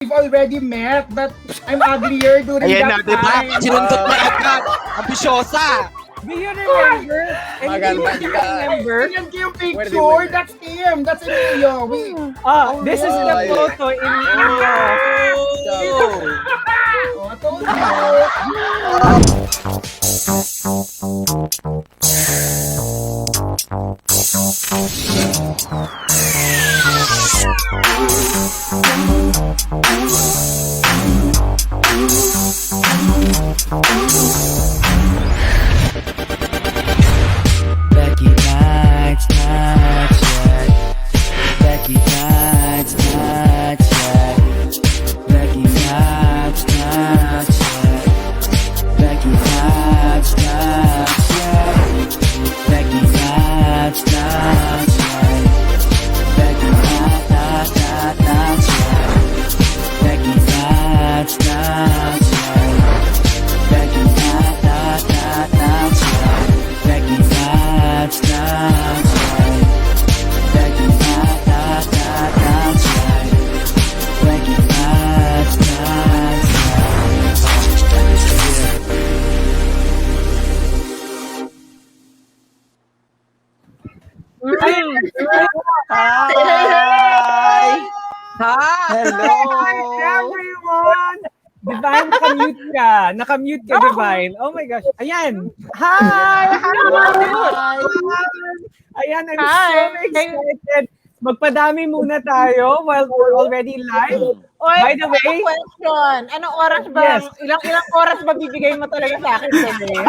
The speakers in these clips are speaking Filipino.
we've already met, but I'm uglier during Ayan na, that diba? time. Sinundot mo agad. Ambisyosa. Do you remember? And do you remember? Tingnan ko yung picture. That's him. That's Emilio. This is the photo in India. I told you. Becky nights, nights, yeah. Becky nights, nights, yeah. Becky nights, nights, yeah. Becky nights, nights, yeah. Becky nights, nights, yeah. Becky nights, nights, nights, yeah. Becky nights, nights, yeah. Becky nights, nights, nights, yeah. Becky nights, nights, yeah. Becky nights, nights, nights, yeah. Becky nights, nights, Hi! Hello! Everyone! Divine, nakamute ka. Nakamute ka, Divine. Oh my gosh. Ayan. Hi! Ayan, I'm so excited. Magpadami muna tayo while we're already live. By the way, question. Anong oras ba? Yes. Ilang oras ba bibigay mo talaga sa akin today? 1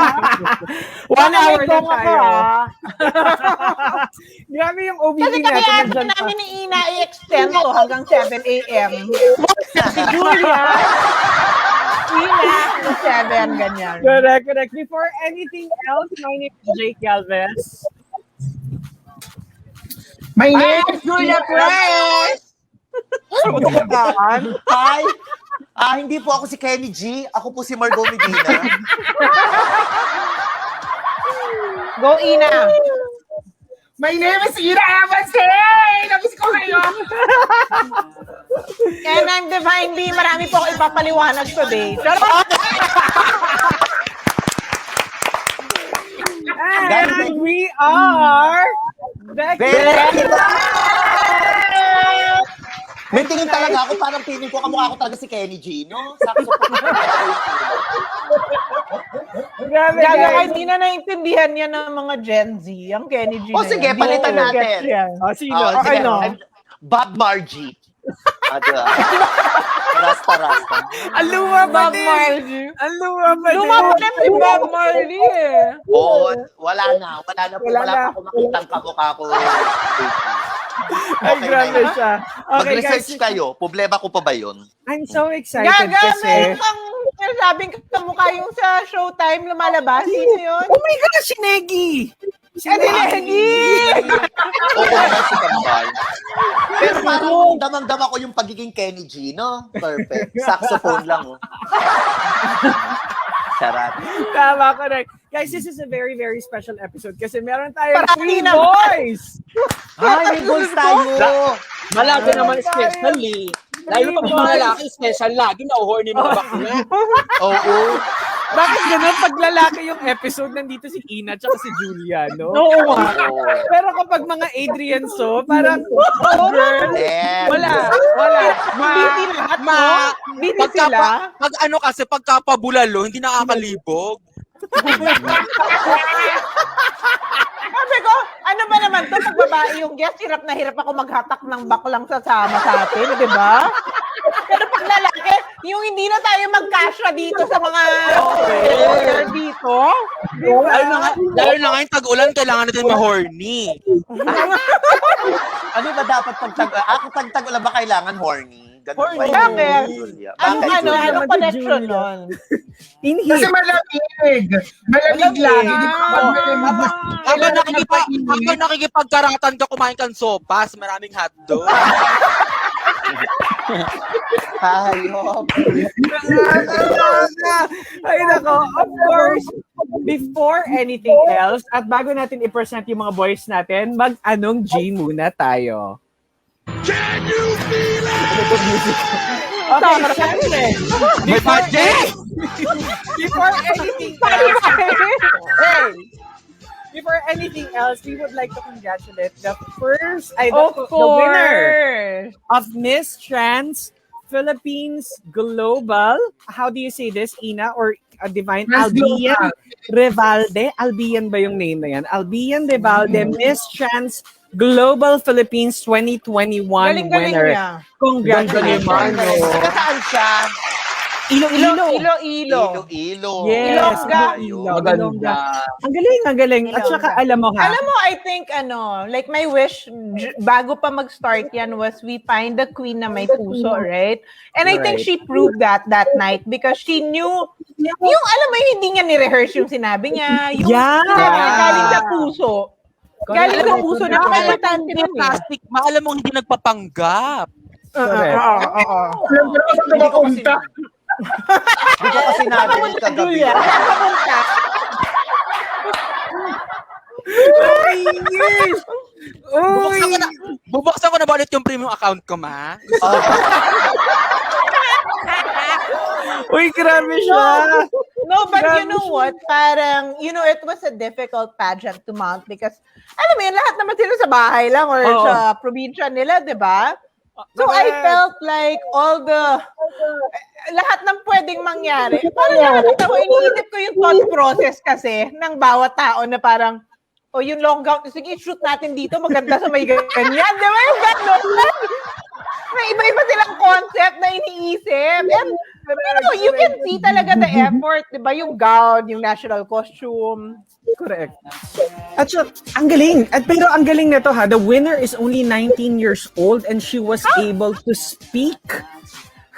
hour na Baka may tayo. gong ako, Grabe yung OBD Kasi natin. kaya nandyan pa. namin ni Ina i-extend to hanggang 7 a.m. Si Julia, Ina, 7, ganyan. Correct, correct. Before anything else, my name is Jake Galvez. My name is Julia Press! Hi! Hindi po ako si Kenny G. Ako po si Margot Medina. Go, Ina! My name is Ira Evans. Hey! Namiss ko kayo. And I'm Divine B. Marami po ako ipapaliwanag today. Charot! And we are Becky. May tingin talaga ako, parang feeling ko kamukha ko talaga si Kenny G, no? Sakso po. Grabe, Gaga ka, guys. hindi na naintindihan yan ng mga Gen Z. Ang Kenny G O na sige, yan. palitan Hindi ko natin. gets yan. Sino? Sige, Ano? Bob Margie. Rasta. Aluwa ba Bob din? Marley. Aluwa ba din? Lumapit si Bob Marley eh. Oo, wala na po. Wala Wala na. pa ako makitang kamukha ko. Ay, Okay grabe na yun. siya. Okay, Mag-research guys. kayo. Problema ko pa ba yun? I'm so excited Gaga, kasi... meron kang sinasabing kamukha yung sa Showtime lumalabas. Sino yun? Oh my gosh, si Negi! Si Negi! Oo naman si Kambal. Pero parang damang-dama ko yung pagiging Kenny G, no? Perfect. Saxophone lang, oh. Charot. Tama, correct. Guys, this is a very, very special episode kasi meron tayong Parati 3 naman. boys! Ay, may goals tayo! Malabo naman special eh. Lalo pag mga lalaki, special lagi na horny mga bakla. Oo. Bakit ganun? Pag lalaki yung episode, nandito si Ina at si Julia, no? Oo nga. Pero kapag mga Adrian So, parang, girl, Eh, wala. Busy lahat, no? Busy sila. Pag ano kasi, pagkapabulalo, hindi nakakalibog. Sabi ko, ano ba naman to? Pag babae yung guest, hirap na hirap ako maghatak ng baklang sasama sa atin, di ba? Pero pag lalaki, yung hindi na tayo magkasya dito sa mga dito. Lalo na ngayon, tag-ulan, kailangan natin ma-horny. ano ba dapat pag tag-ulan ba kailangan horny? Ganun ba Horny. yun? Bakit? Julia? Anong connection nun? Kasi malamig. Malamig lagi. Di ba? Habang nakikipagkaratan ka, kumain kang sopas, maraming hotdog. Hayop. Ay, nako. Of course, before anything else, at bago natin i-present yung mga boys natin, mag-anong G muna tayo. Can you feel it? Okay, syempre. May budget! Before anything else, hey, before anything else, we would like to congratulate the winner of Miss Trans Philippines Global. How do you say this, Ina? Or Divine? Trans Albian Global. Revalde. Albian ba yung name na yan? Albian Revalde, Miss Trans Global Philippines 2021 Galing-galing winner. niya. Congratulations. Taga saan siya? Iloilo. Iloilo. Yes. Ilongga. Ilongga. Ang galing, ang galing. At saka alam mo ha, Alam mo, I think, like my wish, bago pa mag-start yan, was we find the queen na may puso, right? And I think Right. she proved that night because she knew, yung alam mo, hindi niya ni-rehearse yung sinabi niya. Yung Yeah. sinabi niya, galing sa puso. Galing sa puso na importante nun eh. Plastic, maalam mo hindi nagpapanggap. correct. Alam ko na kung saan mapunta. Hindi ko kasi natin kagabi. Bubuksan ko na ba ulit yung premium account ko, ma? Uy, grabe siya. No, but you know what? Parang, it was a difficult pageant to mount because, alam mo yun, lahat naman sila sa bahay lang or Oo. sa probinsya nila, di ba? So I felt like lahat ng pwedeng mangyari. Parang nakakatawa, iniisip ko yung thought process kasi ng bawat tao na parang, yung long gown, sige, shoot natin dito, maganda sa may ganyan. Di ba yung gano'n? May iba-iba silang concept na iniisip. And, you can see talaga the effort, di ba? Yung gown, yung national costume. Correct. At saka, ang galing. Pero ang galing nito ha, the winner is only 19 years old and she was able to speak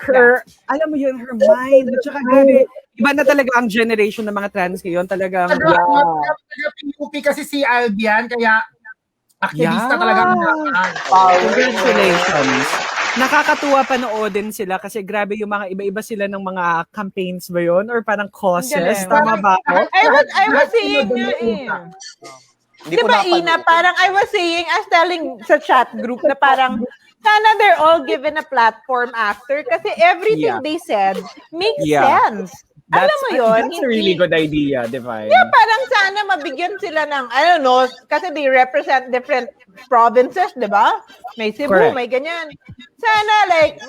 her, alam mo yun, her mind. At saka grabe, iba na talaga ang generation ng mga trans ngayon. Talagang, Taga-PUP kasi si Albian, kaya aktivista talaga ang lakas. congratulations. Nakakatuwa panoodin sila kasi grabe yung mga iba-iba sila ng mga campaigns ba yun? Or parang causes? Galing. Tama ba ako? I was saying nga eh. Hindi Di ko ba, napanood. Ina, parang I was telling sa chat group na parang sana they're all given a platform after kasi everything Yeah. they said makes Yeah. sense. Alam mo yun? That's a really good idea, Divine. Yeah, parang sana mabigyan sila ng, I don't know, kasi they represent different provinces, di ba? May Cebu, Correct. may ganyan. Sana, like,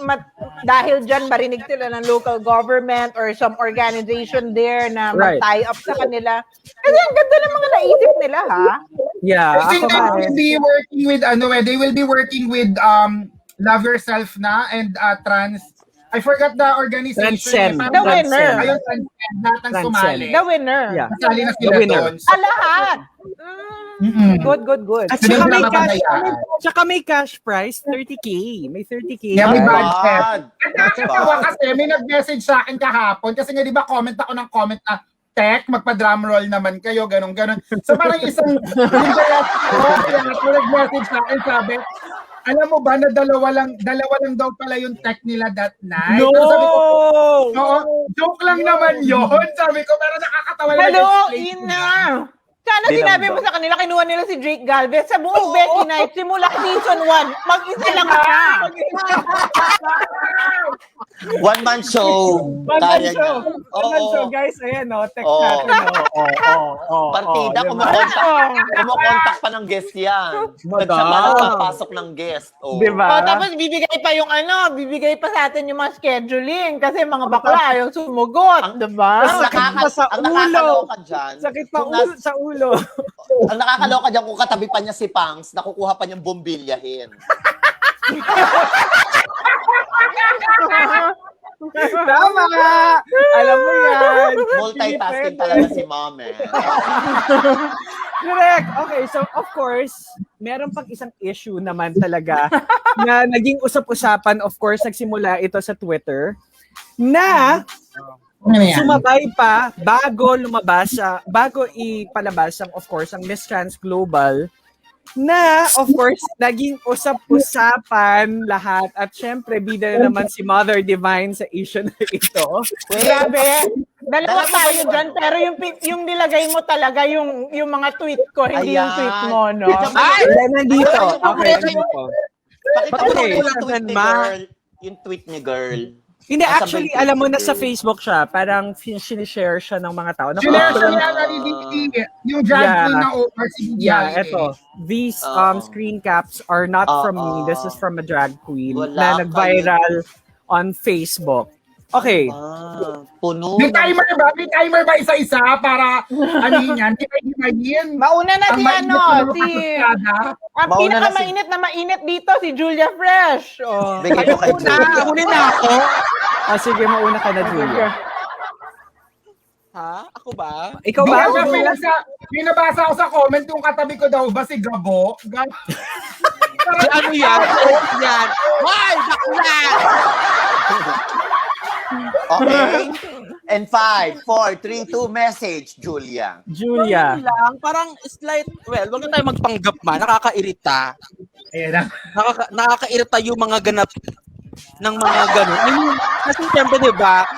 dahil dyan marinig sila ng local government or some organization there na Right. mag-tie up sa kanila. Kasi ang ganda ng mga naisip nila, ha? Yeah, I think ako they ba? will be working with they will be working with Love Yourself na and trans. I forgot the organization. Transcend. The winner. Ayun, Transcend. Lahat ng Transcend. sumali. The winner. Yeah. Kasali na sila The winner. doon. Lahat. Good. At Hindi saka mo may na cash, mapapayaan. may cash prize, 30K. May 30K. Yeah, may prize. budget. Bad. At nakakatawa kasi may nag-message sa akin kahapon kasi nga di ba comment ako ng comment na tech, magpa-drum roll naman kayo, ganon. So parang isang nag-message sa akin, sabi, alam mo ba na dalawa lang daw pala yung tech nila that night. No! Pero sabi ko, oo, joke lang naman yun. Sabi ko, pero nakakatawa lang. Hello, nag-explain Ina! Sana Di sinabi lang mo ba? sa kanila, kinuha nila si Drake Galvez sa buong Becky Night, simula season 1, mag-isa lang siya. One-man show. Kaya niya. One-man show, guys. Ayan, no? Text Oo. natin. Partida, diba? kumukontak pa ng guest yan. Nagsama nagpapasok ng guest. Oh. Diba? Tapos bibigay pa yung bibigay pa sa atin yung mga scheduling kasi mga bakla ayaw sumugot, diba? Ang nakakaloka dyan, Sakit pa kung sa ulo. ang nakakaloka dyan kung katabi pa niya si Pangs, nakukuha pa niyang bombilyahin. Tama! Alam mo yan. Multitasking talaga si Mom eh. Correct. Okay, so of course, meron pang isang issue naman talaga na naging usap-usapan. Of course, nagsimula ito sa Twitter na sumabay pa bago ipalabas ang, of course, ang Miss Trans Global na, of course, naging usap-usapan lahat. At syempre, bida na naman si Mother Divine sa issue na ito. Grabe. Dalawa tayo dyan, pero yung nilagay mo talaga yung mga tweet ko, hindi yung Ayan. tweet mo, no? Ay! Nandito. Okay, nandito. Pakita mo Okay, yung tweet ni Ma. girl. Yung tweet ni girl. Hindi, Nasa actually, 20. alam mo na sa Facebook siya. Parang sinishare siya ng mga tao. Sinare siya niya na yung drag Yeah. queen na over si Yeah, Bibiay. eto. These Oo. screen caps are not from me. Oo. This is from a drag queen Wala na nag-viral on Facebook. Okay. Puno. May timer ba? May timer ba isa-isa para ano yan? Himayin. Mauna na si Ang mainit ano, na mga si... kaskada. Ang Mauna na pinakamainit na mainit dito, si Julia Fresh. Oh. Bigay ko kay Julia. Huli na ako. Sige, mauna ka na, Julia. Ha? Ako ba? Ikaw Di ba? ba, may nabasa ko sa comment yung katabi ko daw ba si Gabo? Si ano yan? Yan. Hoy! Bakla! Okay. And 5, 4, 3, 2, message, Julia. Julia. Lang, parang slight, well, wag na tayo magpanggap man, nakakairita. Ayan na. Nakakairita yung mga ganap ng mga gano'n. I mean, kasi siyempre, di ba,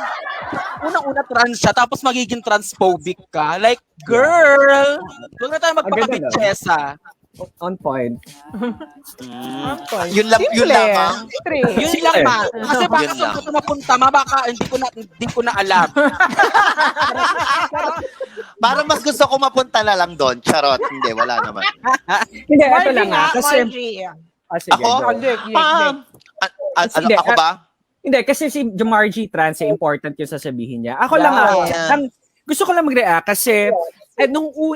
unang-una trans siya, tapos magiging transphobic ka. Like, girl, wag na tayo magpakabitsesa. On point. Yun lang, yun lamang. Yun lang ma. Kasi baka Yun saan lang. ko ito napunta, ma, baka hindi ko na alam. Parang mas gusto ko mapunta na lang doon. Charot. Hindi, wala naman. Hindi, ito lang nga. Kasi, Margie. sige, Ako? go. Ano, ako ba? Hindi, kasi si Margie Trans, important yung sasabihin niya. Ako lang Yeah. gusto ko lang mag-react kasi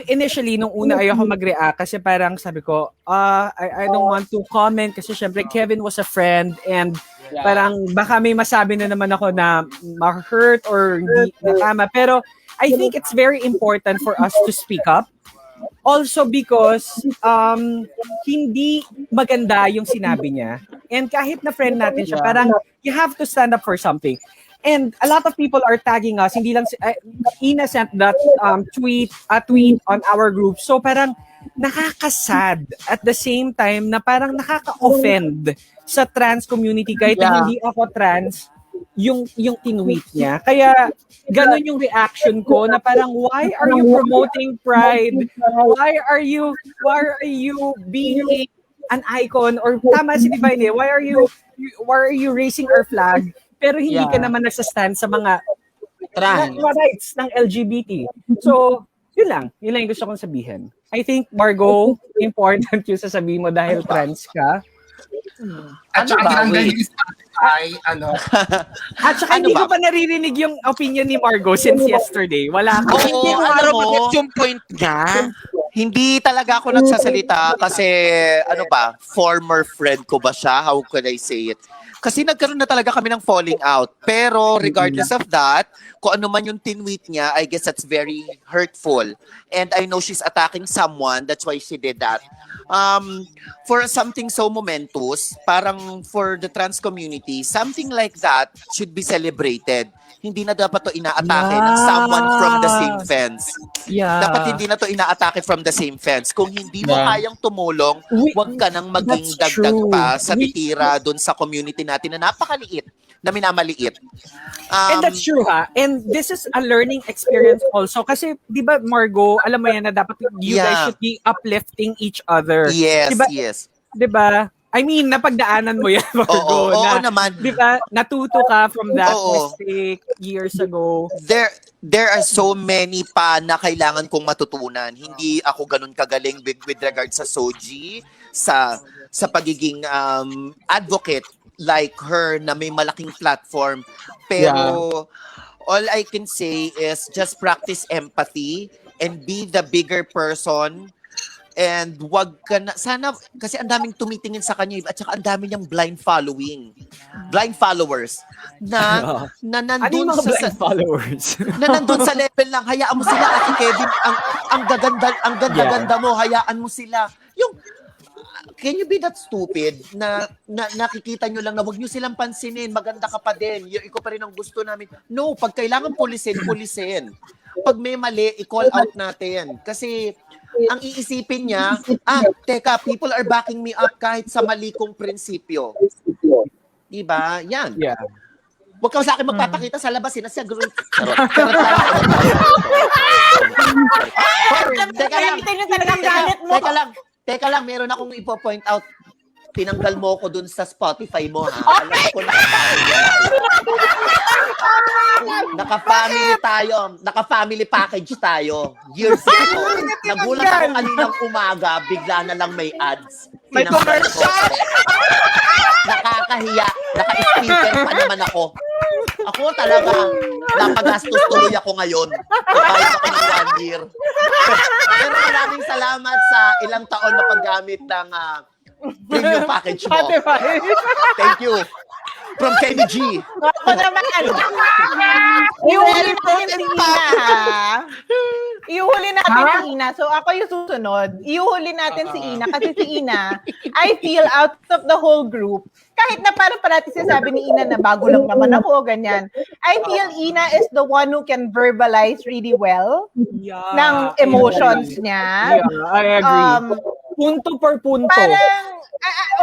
initially, nung una ayoko mag-react kasi parang sabi ko, I don't want to comment kasi syempre Kevin was a friend and parang baka may masabi na naman ako na ma-hurt or hindi na tama. Pero I think it's very important for us to speak up. Also because hindi maganda yung sinabi niya. And kahit na friend natin siya, parang you have to stand up for something. And a lot of people are tagging us. Hindi lang Ina sent that tweet on our group. So parang nakakasad at the same time na parang nakaka-offend sa trans community kahit na hindi ako trans yung tinweet niya. Kaya ganun yung reaction ko na parang why are you promoting pride? Why are you being an icon or tama si Divine, why are you raising our flag pero hindi ka naman nagsastand sa mga Trans. rights ng LGBT. So, yun lang yung gusto kong sabihin. I think, Margo, important yung sasabihin mo dahil trans ka. At saka tinanggal yung ay, ano. At saka hindi ko pa naririnig yung opinion ni Margo since yesterday. Wala ka. Hindi ko alam alam mo, mo yung point niya. Hindi talaga ako nagsasalita kasi, former friend ko ba siya? How could I say it? Kasi nagkaroon na talaga kami ng falling out. Pero regardless of that, kung ano man yung tinweet niya, I guess that's very hurtful. And I know she's attacking someone, that's why she did that. For something so momentous, parang for the trans community, something like that should be celebrated. Hindi na dapat to inaatake ng someone from the same fence. Yeah. Dapat hindi na to inaatake from the same fence. Kung hindi mo kayang tumulong, huwag ka nang maging That's dagdag true. pa sa titira dun sa community natin na napakaliit, na minamaliit. And that's true ha. And this is a learning experience also. Kasi, di ba Margo, alam mo yan na dapat you guys should be uplifting each other. Yes, Diba? yes. Di ba? I mean, napagdaanan mo yan, Margo. Oo naman. Di ba? Natuto ka from that Oo. mistake years ago. There are so many pa na kailangan kong matutunan. Hindi ako ganun kagaling with regard sa Soji, sa pagiging advocate like her na may malaking platform. Pero all I can say is just practice empathy and be the bigger person. And wag ka na, sana, kasi ang daming tumitingin sa kanya at saka ang dami niyang blind followers na Ano yung nandun mga sa blind followers? na nandun sa level lang, hayaan mo sila at Kevin, ang ganda mo, hayaan mo sila. Yung, can you be that stupid na nakikita nyo lang na wag nyo silang pansinin, maganda ka pa din, ikaw pa rin ang gusto namin. No, pag kailangan pulisin. Pag may mali, i-call out natin. Kasi, ang iisipin niya, teka, people are backing me up kahit sa mali kong prinsipyo. Diba? Yan. Yeah. Huwag ka sa akin magpapakita sa labas, siya group. Teka lang, talagang galit mo. Teka lang, meron akong ipo-point out. tinanggal mo ko dun sa Spotify mo, ha? Alam ko naka-family tayo. Naka-family package tayo. Years ago. Nagulat ako kaninang umaga, bigla na lang may ads. May Tinanggal ko. Nakakahiya. Naka-speaker pa naman ako. Ako talaga, napagastos tuloy ako ngayon. Kahit ako ng 1 year. Pero maraming salamat sa ilang taon na paggamit ng premium package mo. Thank you. From KBG. Ako naman. Iuhuli natin si Ina, ha? Iuhuli natin si Ina. So, ako yung susunod. Iuhuli natin si Ina. Kasi si Ina, I feel out of the whole group. Kahit na parang parati sinasabi ni Ina na bago lang naman ako, ganyan. I feel Ina is the one who can verbalize really well ng emotions niya. Yeah, I agree. Punto per punto. Parang,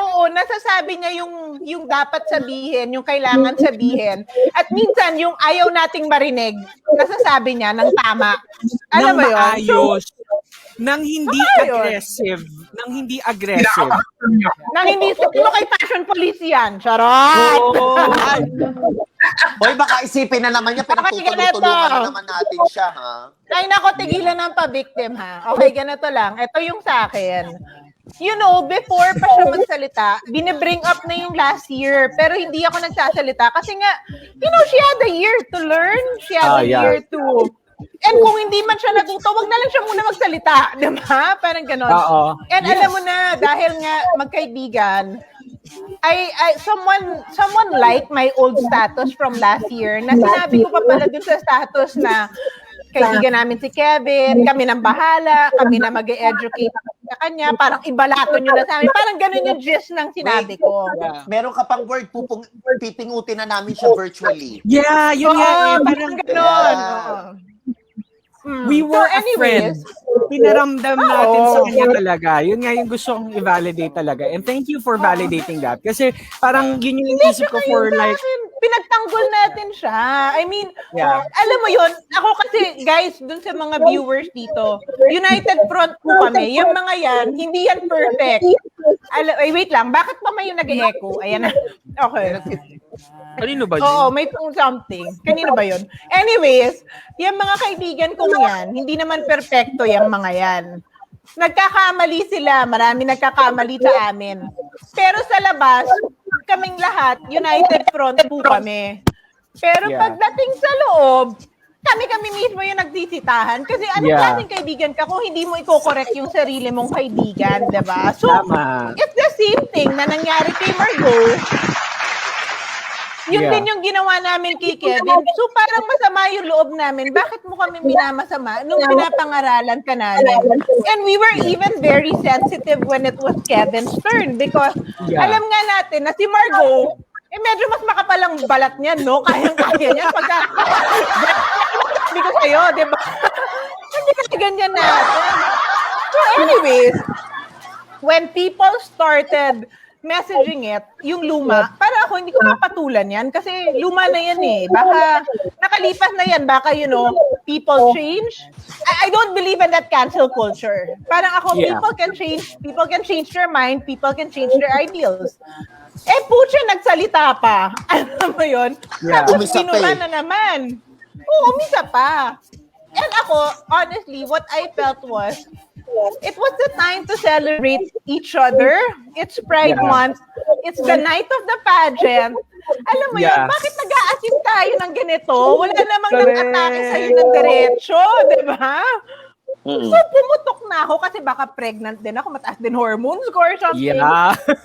oo, nasasabi niya yung dapat sabihin, yung kailangan sabihin. At minsan, yung ayaw nating marinig, nasasabi niya ng tama. Alam mo yun? Maayos. Nang hindi Maayos. aggressive. Nang hindi aggressive. Nang hindi mo kay fashion police yan. Charot! Hoy, baka isipin na naman niya, pinagtutulungan na naman natin siya, ha? Ay, nako, tigilan ng pa-victim, ha? Okay, ganito lang. Ito yung sa akin. You know, before pa siya magsalita, binibring up na yung last year. Pero hindi ako nagsasalita kasi nga, you know, she had a year to learn. She had a year to... And kung hindi man siya natuto, wag na lang siya muna magsalita. Diba? Parang ganon. And alam mo na, dahil nga magkaibigan, someone liked my old status from last year na sinabi ko pa pala dun sa status na kaibigan namin si Kevin, kami nang bahala, kami na mag-e-educate sa kanya, parang ibalato nyo na sa amin. Parang ganun yung gist ng sinabi ko. Meron ka pang word, pipingutin na namin siya virtually. Yeah, yun nga. Parang ganun. We were a friend. Pinaramdam natin sa Oo. kanya talaga. Yun nga yung gusto kong i-validate talaga. And thank you for validating that. Kasi parang yun yung isip ko for like... Pinagtanggol natin siya. I mean, alam mo yun, ako kasi, guys, dun sa mga viewers dito, United Front po kami. Yung mga yan, hindi yan perfect. Ay, wait lang. Bakit pa may yung nag-echo? Ayan na. Okay. Kanino ba yun? Oo, may something. Kanino ba yun? Anyways, yung mga kaibigan kong yan, hindi naman perfecto yung mga yan. Nagkakamali sila. Marami nagkakamali sa amin. Pero sa labas, kaming lahat, United Front po kami. Pero pagdating sa loob, kami mismo yung nagsisitahan. Kasi anong klaseng kaibigan ka kung hindi mo i-correct yung sarili mong kaibigan, diba? So, it's the same thing na nangyari kay Margot. Yun din yung ginawa namin kay Kevin. So parang masama yung loob namin. Bakit mo kami minamasama nung pinapangaralan ka namin? And we were even very sensitive when it was Kevin's turn because alam nga natin na si Margot, medyo mas makapalang balat niya, no? Kayang-kaya niya. Pagka, sabi ko sa'yo, di ba? Hindi kasi ganyan natin. So anyways, when people started messaging it, yung luma, para ako hindi ko mapatulan yan kasi luma na yan eh. Baka nakalipas na yan. Baka, you know, people change. I don't believe in that cancel culture. Parang ako, people can change their mind, people can change their ideals. Eh, pucha, nagsalita pa. Alam mo yun? Tapos pinula na naman. Oo, umisa pa. And ako, honestly, what I felt was, it was the time to celebrate each other. It's Pride Month. It's the night of the pageant. Alam mo yun, bakit nag-a-assist tayo ng ganito? Wala namang nang-atake sa'yo ng diretso, di ba? So, pumutok na ako kasi baka pregnant din ako, mataas din hormones ko or something.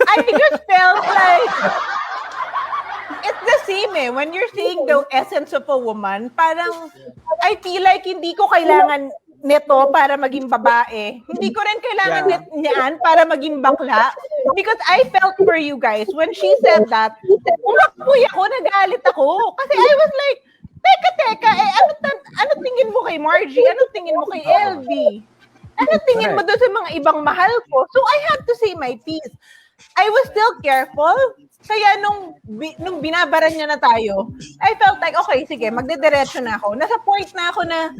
I just felt like, it's the same eh. When you're seeing the essence of a woman, parang, I feel like hindi ko kailangan nito para maging babae. Hindi ko rin kailangan niyan para maging bakla. Because I felt for you guys. When she said that, umakboy ako, nagalit ako. Kasi I was like, teka, ano tingin mo kay Margie? Ano tingin mo kay LB? Ano tingin mo doon sa mga ibang mahal ko? So I had to say my piece. I was still careful. Kaya nung binabaran niya na tayo, I felt like, okay, sige, magdediretso na ako. Nasa point na ako na,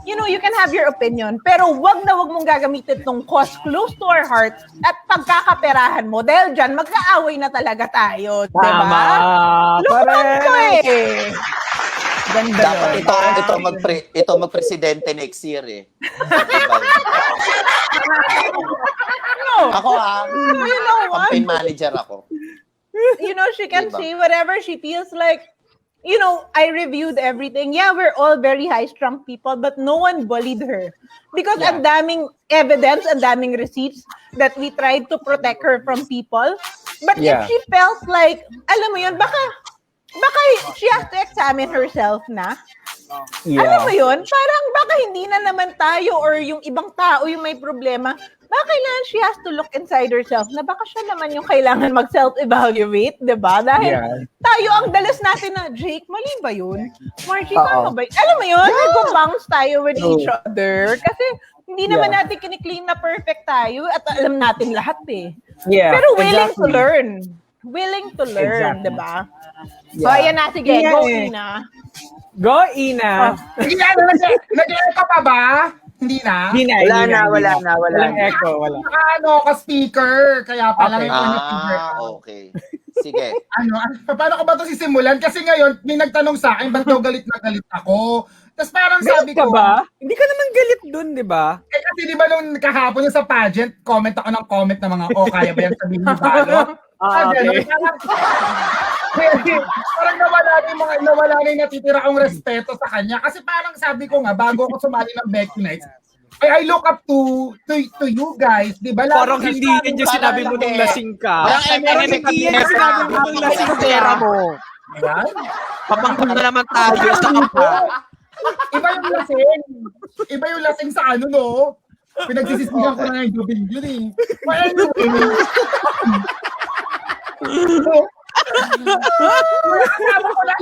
you know, you can have your opinion, pero wag mong gagamitin tong cause close to our heart at pagkakaperahan mo. Dahil dyan, magkaaway na talaga tayo. Diba? Lukuhan ko eh. Ganda Dapat nun. ito magpresidente next year eh. Diba? No. Ako You know what? campaign manager ako. You know, she can Diba? say whatever she feels like. You know, I reviewed everything. Yeah, we're all very high-strung people, but no one bullied her. Because ang daming evidence, ang daming receipts that we tried to protect her from people. But if she felt like, alam mo yun, baka she has to examine herself na. Alam mo yun, parang baka hindi na naman tayo or yung ibang tao yung may problema. Baka kailangan she has to look inside herself na baka siya naman yung kailangan mag-self-evaluate, di ba? Dahil tayo ang dalas natin na, Jake, mali ba yun? Margie, tama ba yun? Alam mo yun, nag-bounce tayo with each other. Kasi hindi naman natin kiniklaim na perfect tayo at alam natin lahat eh. Pero willing to learn. Willing to learn, di ba? So, ayan na, sige, go, Ina. Go, Ina. Hindi na, nag-echo pa ba? Hindi na? Wala na. Echo, wala. Ka-speaker. Kaya pala Okay. Sige. Paano ko ba ito sisimulan? Kasi ngayon, may nagtanong sa akin, ba't daw galit na galit ako? Tapos parang sabi Galit ka ko, ba? Hindi ka naman galit dun, di ba? kasi di ba nung kahapon yung sa pageant, comment ako ng comment ng mga, kaya ba yan sabihin ni Balo? Okay. Parang nawala na yung natitira akong respeto sa kanya. Kasi parang sabi ko nga, bago ako sumali ng Becky Nights, I look up to you guys, di ba? Parang hindi yun yung sinabi mo nung lasing ka. Parang hindi yun yung sinabi mo nung lasing ka. pera mo. Ayan. Papangkang na naman tayo sa kampo. Iba yung lasing. Iba yung lasing sa ano, no? Pinagsisisigan ko na nga yung gawin yun eh. Well, anyway. Kasama ko lang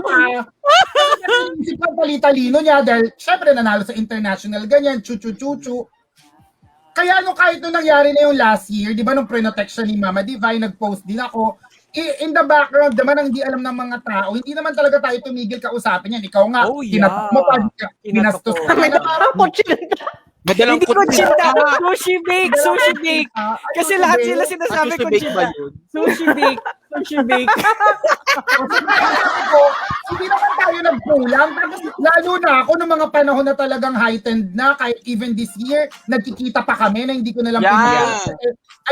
isip ng tali-talino niya dahil syempre nanalo sa international ganyan, chu-chu-chu-chu. Kaya kahit nung nangyari na yung last year, di ba nung pre-protection ni Mama Divine, nag-post din ako, in the background naman ang hindi alam ng mga tao, hindi naman talaga tayo tumigil kausapin yan. Ikaw nga, tinatok mo pa, binastos ka. Madalang Hindi kutsita. Sushi bake. Kasi lahat sila sinasabi kutsita. Sushi bake. Hindi naman tayo nagkulang. Tapos lalo na ako nung mga panahon na talagang heightened na, kahit even this year, nagkikita pa kami na hindi ko na lang pinag-iisip.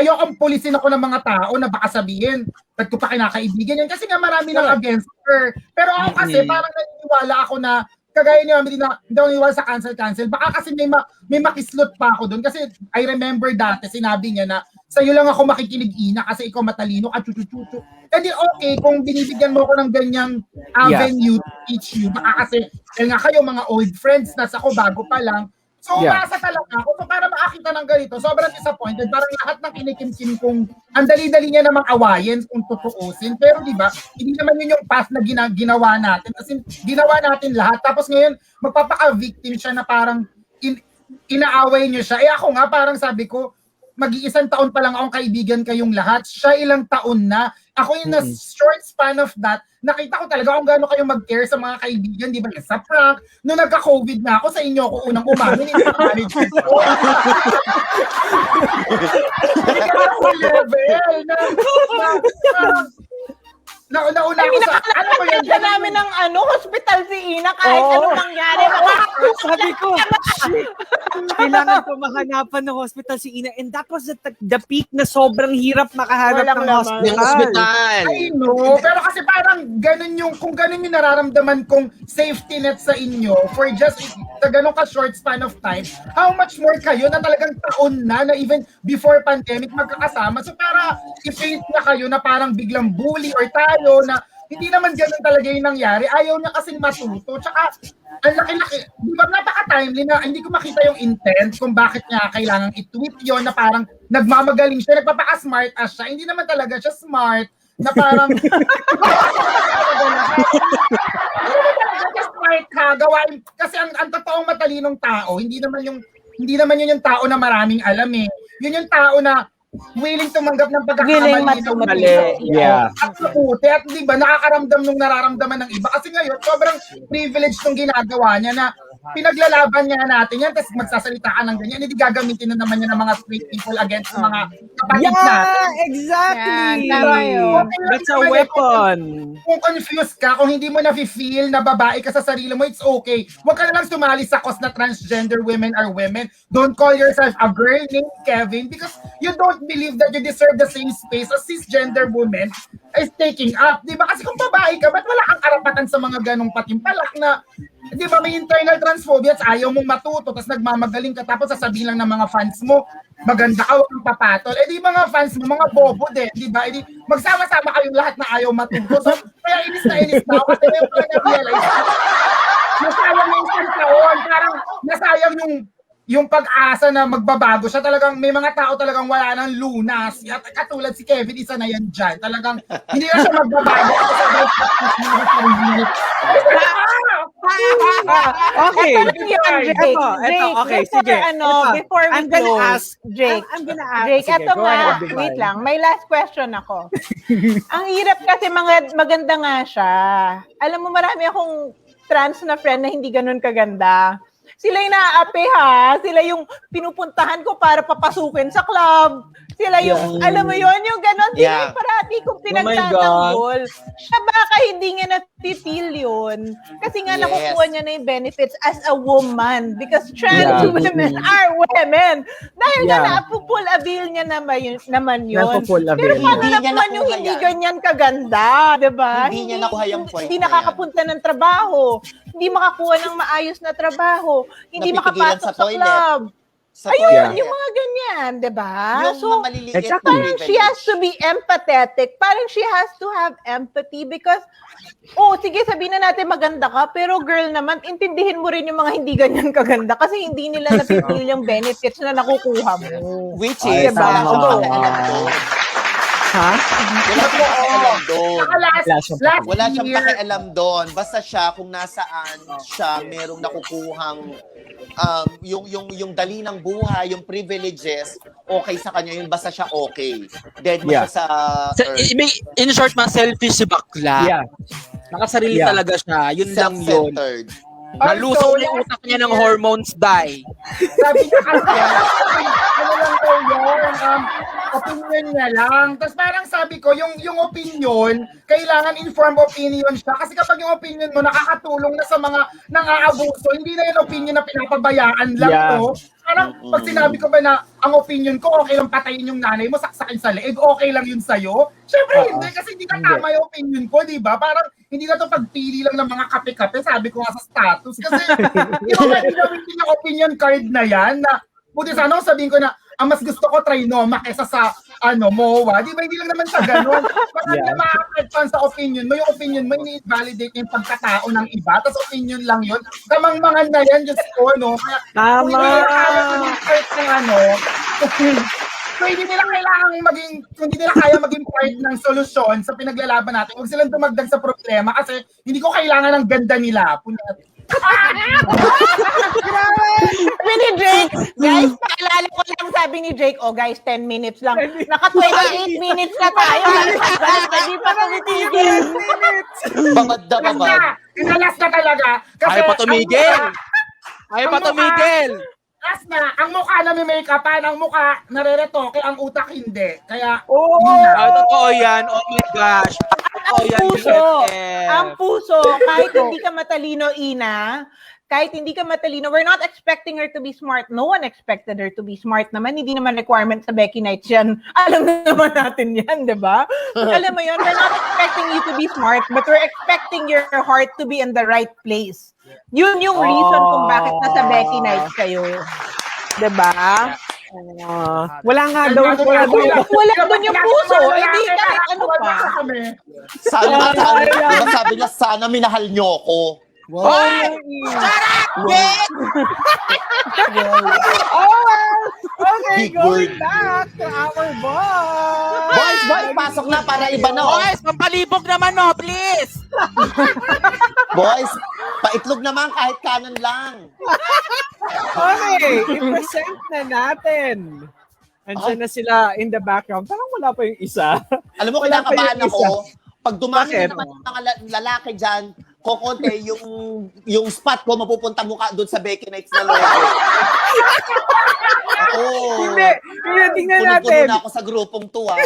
Ayokong pulisin ako ng mga tao na baka sabihin, ba't ko pa kinakaibigan yan? Kasi nga marami nang against her. Pero ako kasi parang naniniwala ako na kagaya niyo, hindi ako naniniwala sa cancel. Baka kasi may makislot pa ako doon. Kasi I remember dati, sinabi niya na sa'yo lang ako makikinig, Ina, kasi ikaw matalino ka, chuchu-chuchu. Hindi okay kung binibigyan mo ako ng ganyang avenue to teach you. Baka kasi, dahil nga kayo mga old friends, nasa ako bago pa lang. So, umasa talaga ako. So, para makakita ng ganito, sobrang disappointed. Parang lahat ng kinikimkim kong ang dali-dali niya namang awayin kung tutuusin. Pero di ba, hindi naman yun yung path na ginawa natin. Kasi ginawa natin lahat. Tapos ngayon, magpapaka-victim siya na parang inaaway niyo siya. Ako nga, parang sabi ko, mag-iisang taon pa lang akong kaibigan kayong lahat. Siya ilang taon na. Ako yung na short span of that, nakita ko talaga kung gaano kayo mag-care sa mga kaibigan, di ba? Sa prank, nung nagka-COVID na ako, sa inyo ako unang umamin, hindi ko manager ko. Level na nauna ako sa, ano ko yan? Siya namin ng hospital si Ina kahit anong mangyari. Sabi ko, shit. Kailangan ko mahanapan ng hospital si Ina. And that was the peak na sobrang hirap makahanap ng hospital. I know. Pero kasi parang kung ganun yung nararamdaman kong safety net sa inyo for just sa ganun ka short span of time, how much more kayo na talagang taon na even before pandemic magkakasama. So para i-paint na kayo na parang biglang bully or tayo na hindi naman ganun talaga yung nangyari. Ayaw niya kasing matuto. Tsaka, ang laki-laki. Di ba napaka-timely na hindi ko makita yung intent kung bakit niya kailangang i-tweet yun na parang nagmamagaling siya, nagpapaka-smart as siya. Hindi naman talaga siya smart na parang smart ka, gawain. Kasi ang totoong matalinong tao, hindi naman yun yung tao na maraming alam eh. Yun yung tao na willing tumanggap ng Willing pagkakamali ng mali. Yeah. at mabuti at di ba nakakaramdam nung nararamdaman ng iba kasi ngayon sobrang privilege nung ginagawa niya na pinaglalaban niya natin yan tapos magsasalita ka ng ganyan hindi gagamitin na naman niya ng mga straight people against mga kapatid natin. Yeah, exactly. Yan, tama yun. That's a weapon. Kung confused ka, kung hindi mo na-feel na babae ka sa sarili mo, it's okay. Huwag ka na lang sumali sa cause na transgender women are women. Don't call yourself a girl named Kevin because you don't believe that you deserve the same space as cisgender women is taking up. Di ba? Kasi kung babae ka, ba't wala kang karapatan sa mga ganong patimpalak na, di ba, may internal transphobia at ayaw mong matuto, tapos nagmamagaling ka, tapos sasabihin lang ng mga fans mo, maganda ka, huwag kang papatol. Eh di mga fans mo, mga bobo din, di ba? Eh di magsama-sama kayong lahat na ayaw matuto. So, kaya inis na ako kasi yung pala na-realize nasayang yung isang taon, parang nasayang yung pag-asa na magbabago siya. Talagang may mga tao talagang wala ng lunas. At katulad si Kevin, isa na yan dyan. Talagang hindi na siya magbabago. Okay. Ito lang yan, Jake. Ito, okay, Jake, sige. before we I'm gonna close, ask. Jake, I'm gonna ask. Jake, Sige, eto go nga, ahead, Divine. wait lang, may last question ako. Ang hirap kasi maganda nga siya. Alam mo, marami akong trans na friend na hindi ganun kaganda. Sila yung naaapi ha. Sila yung pinupuntahan ko para papasukin sa club. Sila yung, alam mo yon yung ganon. Sila Yeah. yung parati kong my pinagtatanggol. Siya baka hindi niya na-feel yun. Kasi nga Yes. nakukuha niya na yung benefits as a woman. Because trans Yeah. women are women. Dahil nga Yeah. napupul avail niya naman yun. Napupul avail Pero paano Hindi niya naman yung nakuha hindi yan. ganyan kaganda? Diba? Hindi niya nakuha yung point Hindi na yan. nakakapunta ng trabaho. Hindi makakuha ng maayos na trabaho. Hindi Napipigilan makapasok sa sa toilet. club. Sa Ayun, toilet. yung mga ganyan, di ba? Yung So, mga maliliit exactly. na parang she has to be empathetic. Parang she has to have empathy because, sige, sabihin na natin maganda ka, pero girl naman, intindihin mo rin yung mga hindi ganyan kaganda kasi hindi nila napipil yung benefits na nakukuha mo. Which Ay, is, tama. wala siyang pakialam doon. Ha? Wala siyang pakialam doon. Saka last Wala siyang year, pakialam doon. Basta siya, kung nasaan siya, merong nakukuhang yung dali ng buhay, yung privileges, okay sa kanya yun. Basta siya okay. Dead mo Yeah. siya sa Sa- earth. in short, selfish si bakla. Yeah. Nakasarili Yeah. talaga siya. Yun lang yun. Self-centered. Nalusong Also, na yung last utak niya ng hormones die. sabi niya kasi, ano lang daw yun, opinion niya lang. Tapos parang sabi ko, yung opinion, kailangan informed opinion siya. Kasi kapag yung opinion mo nakakatulong na sa mga nang-aabuso, hindi na yung opinion na pinapabayaan lang Yeah. to. Parang pag sinabi ko ba na ang opinion ko, okay lang patayin yung nanay mo, saksakin sa leeg, okay lang yun sa'yo? Siyempre hindi, kasi hindi ka tama yung opinion ko, di ba? Parang hindi na to pagpili lang ng mga kape-kape, sabi ko nga sa status. Kasi di ba pwede gawin yung opinion card na yan, na buti sana sabihin ko na, ang mas gusto ko trinoma kesa sa MOA. Di ba? Hindi lang naman siya ganun. Baka Yeah. makakapagpan sa opinion mo. Yung opinion mo, ini-validate yung pagkatao ng iba. Tapos opinion lang yun. Kamang-mangan na yan, Diyos ko, no? Kaya, Tama. kung hindi nila kaya maging part ng kung hindi nila kailangan maging, kung hindi nila kaya maging part ng solusyon sa pinaglalaban natin, huwag silang dumagdag sa problema kasi hindi ko kailangan ng ganda nila. Punyat. Sabi ni Jake, guys, paalala ko lang, sabi ni Jake, guys, 10 minutes lang. Naka 28 minutes na tayo. Hindi pa tumitigil. Babad na Last babad. na! Inalas na talaga. Kasi Ayaw pa tumigil. Ayaw pa ang mukha- tumigil. Last na, ang mukha na may make-upan, ang mukha nareretoke, ang utak hindi. Kaya, Oo. yun na. Totoo yan. Oh my gosh. Totoo yan. Puso. BFF. Ang puso, kahit hindi ka matalino, Ina, kahit hindi ka matalino, we're not expecting her to be smart. No one expected her to be smart naman. Hindi naman requirement sa Becky Knights yan. Alam na naman natin yan, di ba? Alam mo yun, we're not expecting you to be smart, but we're expecting your heart to be in the right place. Yun yung reason kung bakit nasa Becky Knights kayo. Di ba? Wala nga daw. Wala daw. Wala doon yung puso. Hindi kahit ano pa. Sana, diba sabi niya, sana minahal niyo ako. Hoy! Okay, Big word. going back to our boy. Boys, pasok na para iba na. Oh. Boys, pampalibog naman no, please. Boys, paitlog naman kahit kanan lang. Okay, i-present na natin Andiyan na sila in the background. Parang wala pa yung isa. Alam mo, Wala pa kinakabahan yung isa. ako. Pag dumami Bakit? na naman yung mga lalaki dyan, kokonte, yung spot ko, mapupunta mukha doon sa Becky Nights na logo. Ako. Hindi, tingnan natin. Punong-puno na ako sa grupong to, ha?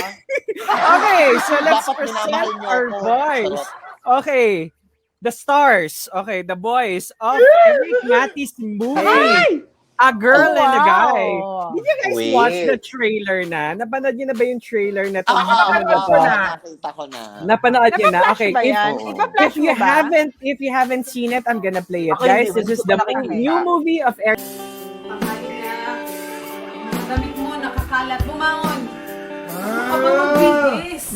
Okay, so let's Dapat minamahal present niyo our ako. boys. Sarap. Okay, the stars. Okay, the boys of Eric Matty's movie. A Girl and a Guy. Did you guys Wait. watch the trailer na? Napanood niyo na ba yung trailer na to? napanood ko na. Nakita ko na. Napanood niyo na? Napa-flash Okay, ba yan? Oo. Ipa-flash mo ba? if you haven't seen it, I'm gonna play it. Okay, Guys, hindi this is ko the nakita. new movie of Eric. Damit mo, nakakalat. Bumangon. Baka magbibis.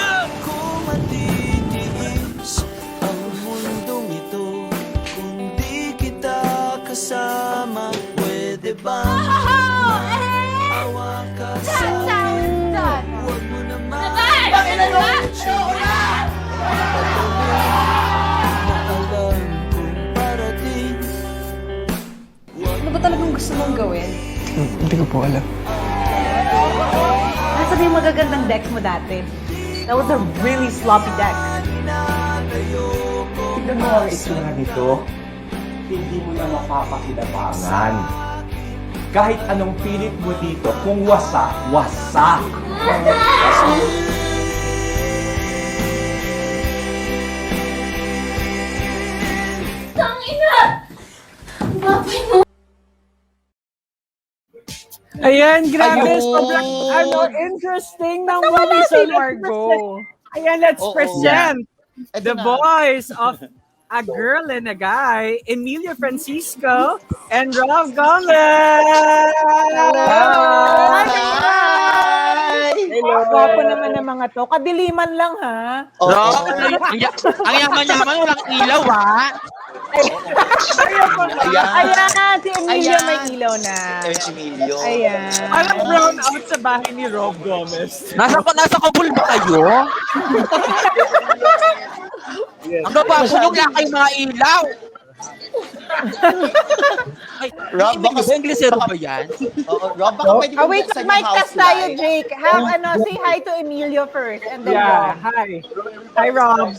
Ako matitiis ang mundong ito kung di kita kasama. Pwede ba maawa ka sa akin? Huwag mo naman na alam kung parating. Ano ba talagang gusto mong gawin? Hindi ko po alam. Nasa ba yung magagandang deck mo dati? That was a really sloppy deck. Tignan mo ang itsura nito. Hindi mo na mapapakinabangan. Kahit anong pilit mo dito, kung wasak, wasak. Ayan, grabe. Ayun. Sobrang interesting ng movie. Wala So, si Margo. Ayan, let's Oo. present Ito the na. voice of A Girl and a Guy, Emilio Francisco and Rob Gomez! Hi! Gwapo naman ng mga to. Kadiliman lang, ha? Oo. Rob, ang yaman-yaman, walang ilaw, ha? Ayan. Ayan, si Emilio Ayan. may ilaw na. Emilio. Ayan. Parang brown out sa bahay ni Rob Gomez. Nasa kabul ba kayo? Ang gababo nyo, wala kayong mga ilaw. Ay, Rob, baka Inglesero ba yan? Oo, Rob, baka pwede Oh, kong wait, buksan mic yung test house tayo, light. Jake. Say hi to Emilio first, and then Yeah, Rob. hi. Hi, Rob.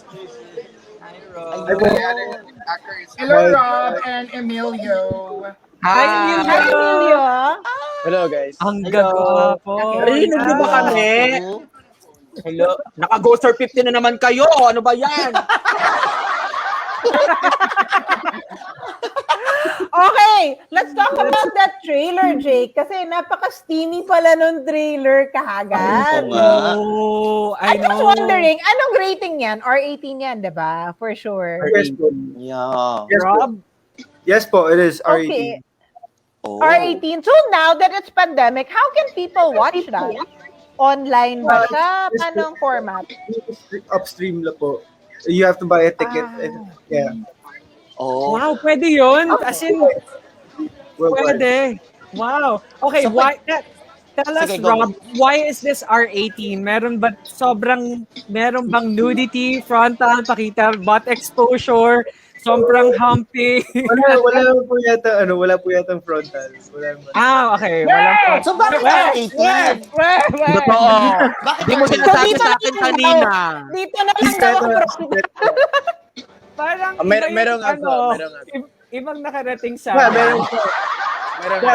Hello, Rob and Emilio. Hi, Hi, Emilio. Hello, guys. Ang gagwapo. Narinig nyo ba kami? Hello? Naka-Go Star 50 na naman kayo. Ano ba yan? Okay, let's talk about that trailer, Jake. Kasi napaka-steamy pala nung trailer kahagad. Oo nga. Oh, I I'm just know. wondering, anong rating yan? R18 yan, di ba? For sure. Yes po. Yeah. Rob? Yes po, it is Okay, Oh. R18. So now that it's pandemic, how can people watch that? Online ba siya? Anong format? Upstream lang po. You have to buy a ticket. Yeah. Oh. Wow, pwede yun. As in, Worldwide. pwede. Wow. Okay, So, why? Tell us, Sige, go. Rob, why is this R18? Meron bang nudity, frontal, pakita, butt exposure, sobrang humpy? Wala po yata frontal. Wala naman. Okay. Walang frontal. So, bakit R18? Totoo. Bakit Hindi mo R18? sinasabi dito sa na akin lang kanina. Dito na lang daw ang Parang Meron nga po, ibang nakarating sa Yeah, meron po.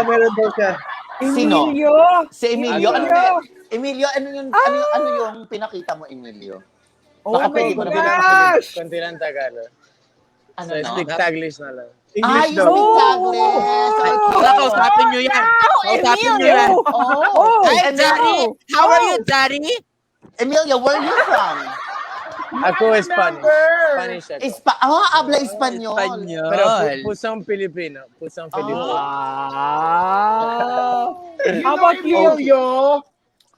Meron daw siya. Sino? Emilio. Si Emilio. Emilio. Emilio, ano yung pinakita mo, Emilio? Oh Baka my pwede mo na gosh! Konti lang Tagalog. Ano So, na? speak Taglish na lang. English You daw. speak Taglish. Wala, kausapin nyo yan. Kausapin nyo yan. Oh. Hi, Daddy. How are you, Daddy? Emilio, where are you from? Ako Spanish. Spanish ako. Habla Espanyol. Pero pusang Pilipino. Pusang Pilipino. How about you? Emilio?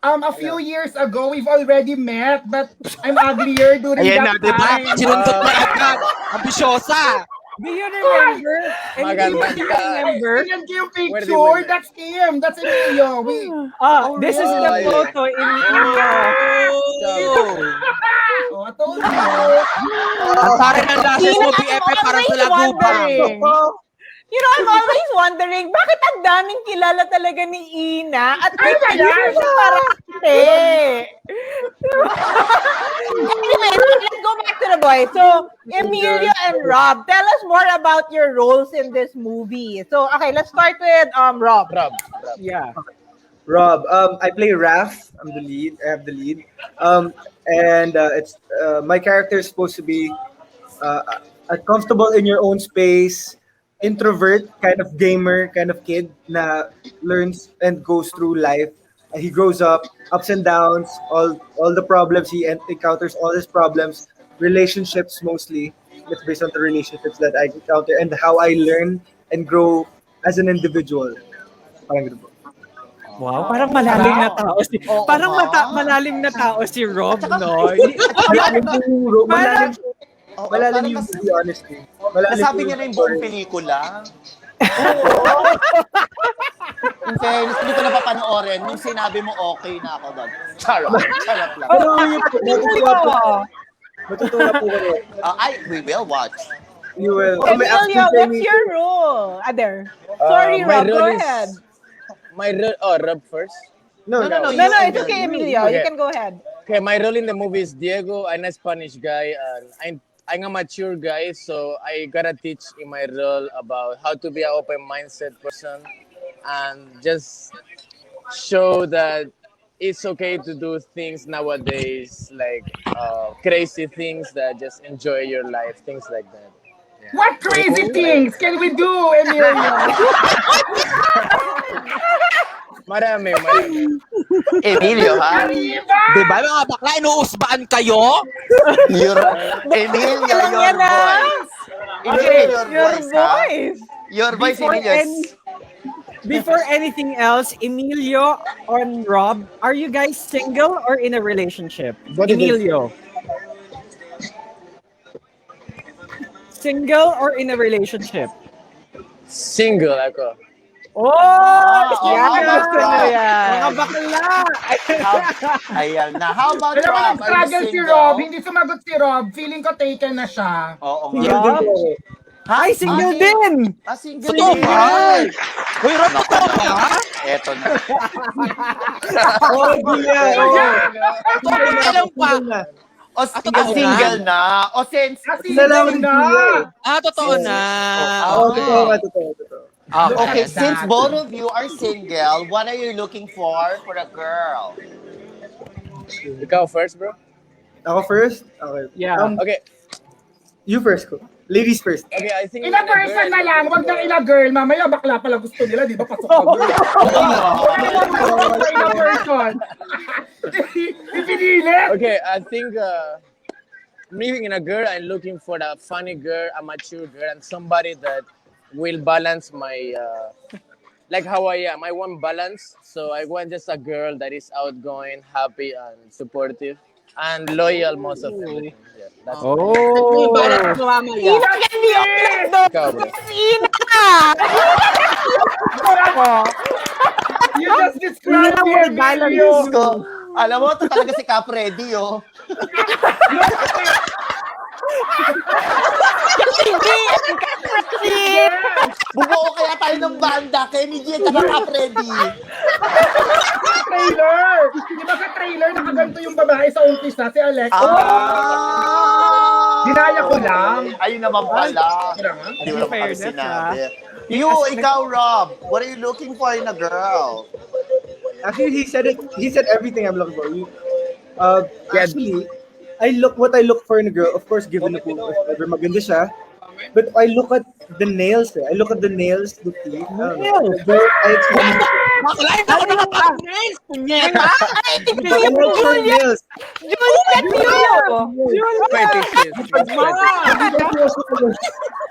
A few years ago, we've already met, but I'm uglier during Ayan na, that diba? time. Sinundot na agad. Ambisyosa. Do you remember? And Maganda do you ka. remember? Tingnan ko yung Where picture. did we meet? That's him. That's Emilio. This is the really? photo in Emilio. I told you. Ang pare ng lashes mo, BFF, para sa lagubang. You know, I'm always wondering, bakit ang daming kilala talaga ni Ina at may kaya siya parate? Anyway, let's go back to the boys. So, Emilio and Rob, tell us more about your roles in this movie. So, okay, let's start with Rob. Yeah. Rob, I play Raph. I'm the lead. I have the lead. It's my character is supposed to be comfortable in your own space, introvert, kind of gamer, kind of kid na learns and goes through life. He grows up, ups and downs, all the problems he encounters, all his problems, relationships mostly. It's based on the relationships that I encounter and how I learn and grow as an individual. Parang ganun po. Wow, parang malalim na tao si malalim na tao si Rob, no? Malalim yung to be honest. Nasabi niya na yung buong pelikula. In fairness, hindi ko napapanoorin. Nung sinabi mo, okay na ako doon. Charot lang. Matutuwa po kayo. We will watch. You will. Emilio, what's your role? There. Sorry, my Rob, go role is- ahead. My role, Rob first. No. No, it's okay, Emilio. You Okay. can go ahead. Okay, my role in the movie is Diego. I'm a Spanish guy, and I'm a mature guy, so I gotta teach in my role about how to be an open mindset person and just show that it's okay to do things nowadays, like crazy things that just enjoy your life, things like that. What crazy things can we do, Emilio? Marami. Emilio, ha? Di ba mga bakla, inuusbaan kayo? Emilio, Alam your niya na. voice. Emilio, your voice, ha? Voice. Your voice, Before Emilio. Before anything else, Emilio and Rob, are you guys single or in a relationship? What is it? Emilio. Single or in a relationship? Single ako. Oh, Yan, gusto niya yan. Mga bakla! Ayan na. How about Alam mo, Rob? Are you nag-struggle si single? Rob. Hindi sumagot si Rob. Feeling ko taken na siya. Oo Single nga. din po ako. Ay, single din! Single Totoo din. ba? Uy, Rob, totoo ba? Eto na. Oh, Alam pa. O, totoo single na. O, since... Kasi Salamat na. Totoo na. Totoo. Okay, since both of you are single, what are you looking for a girl? Ikaw first, bro? Ako first? Okay. Yeah. Okay. You first ko. Ladies first. Okay, I think Ila person na lang, wag nang ila girl. Mamaya bakla pala gusto nila, di ba? Pasok ka girl. Ila person. Ipinilit. Okay, I think living in a girl, I'm looking for a funny girl, a mature girl, and somebody that will balance my like how I am. I want balance, so I want just a girl that is outgoing, happy, and supportive, and loyal most of them. Yeah, that's Oh! Ina, hindi ikaw, bro. Ina! You just described Ina mo me, balance. Emilio. Ko, alam mo, ito talaga si Cap Freddy, oh. Bubuo kaya tayo ng banda, Kenny G at Cap Freddy. Trailer. Di ba sa trailer, nakaganto yung babae sa umpisa, si Alex. Dinaya ko lang. Ayun naman pala. Hindi mo naman kami sinabi. Ikaw, Rob, what are you looking for in a girl? Actually, he said it. He said everything I'm looking for. Actually, I look for in a girl. Of course, given the if ever maganda siya. But I look at the nails. I look at the nails, the teeth. Bakla, hindi ako nakapag-nails. Punyeta. Nails.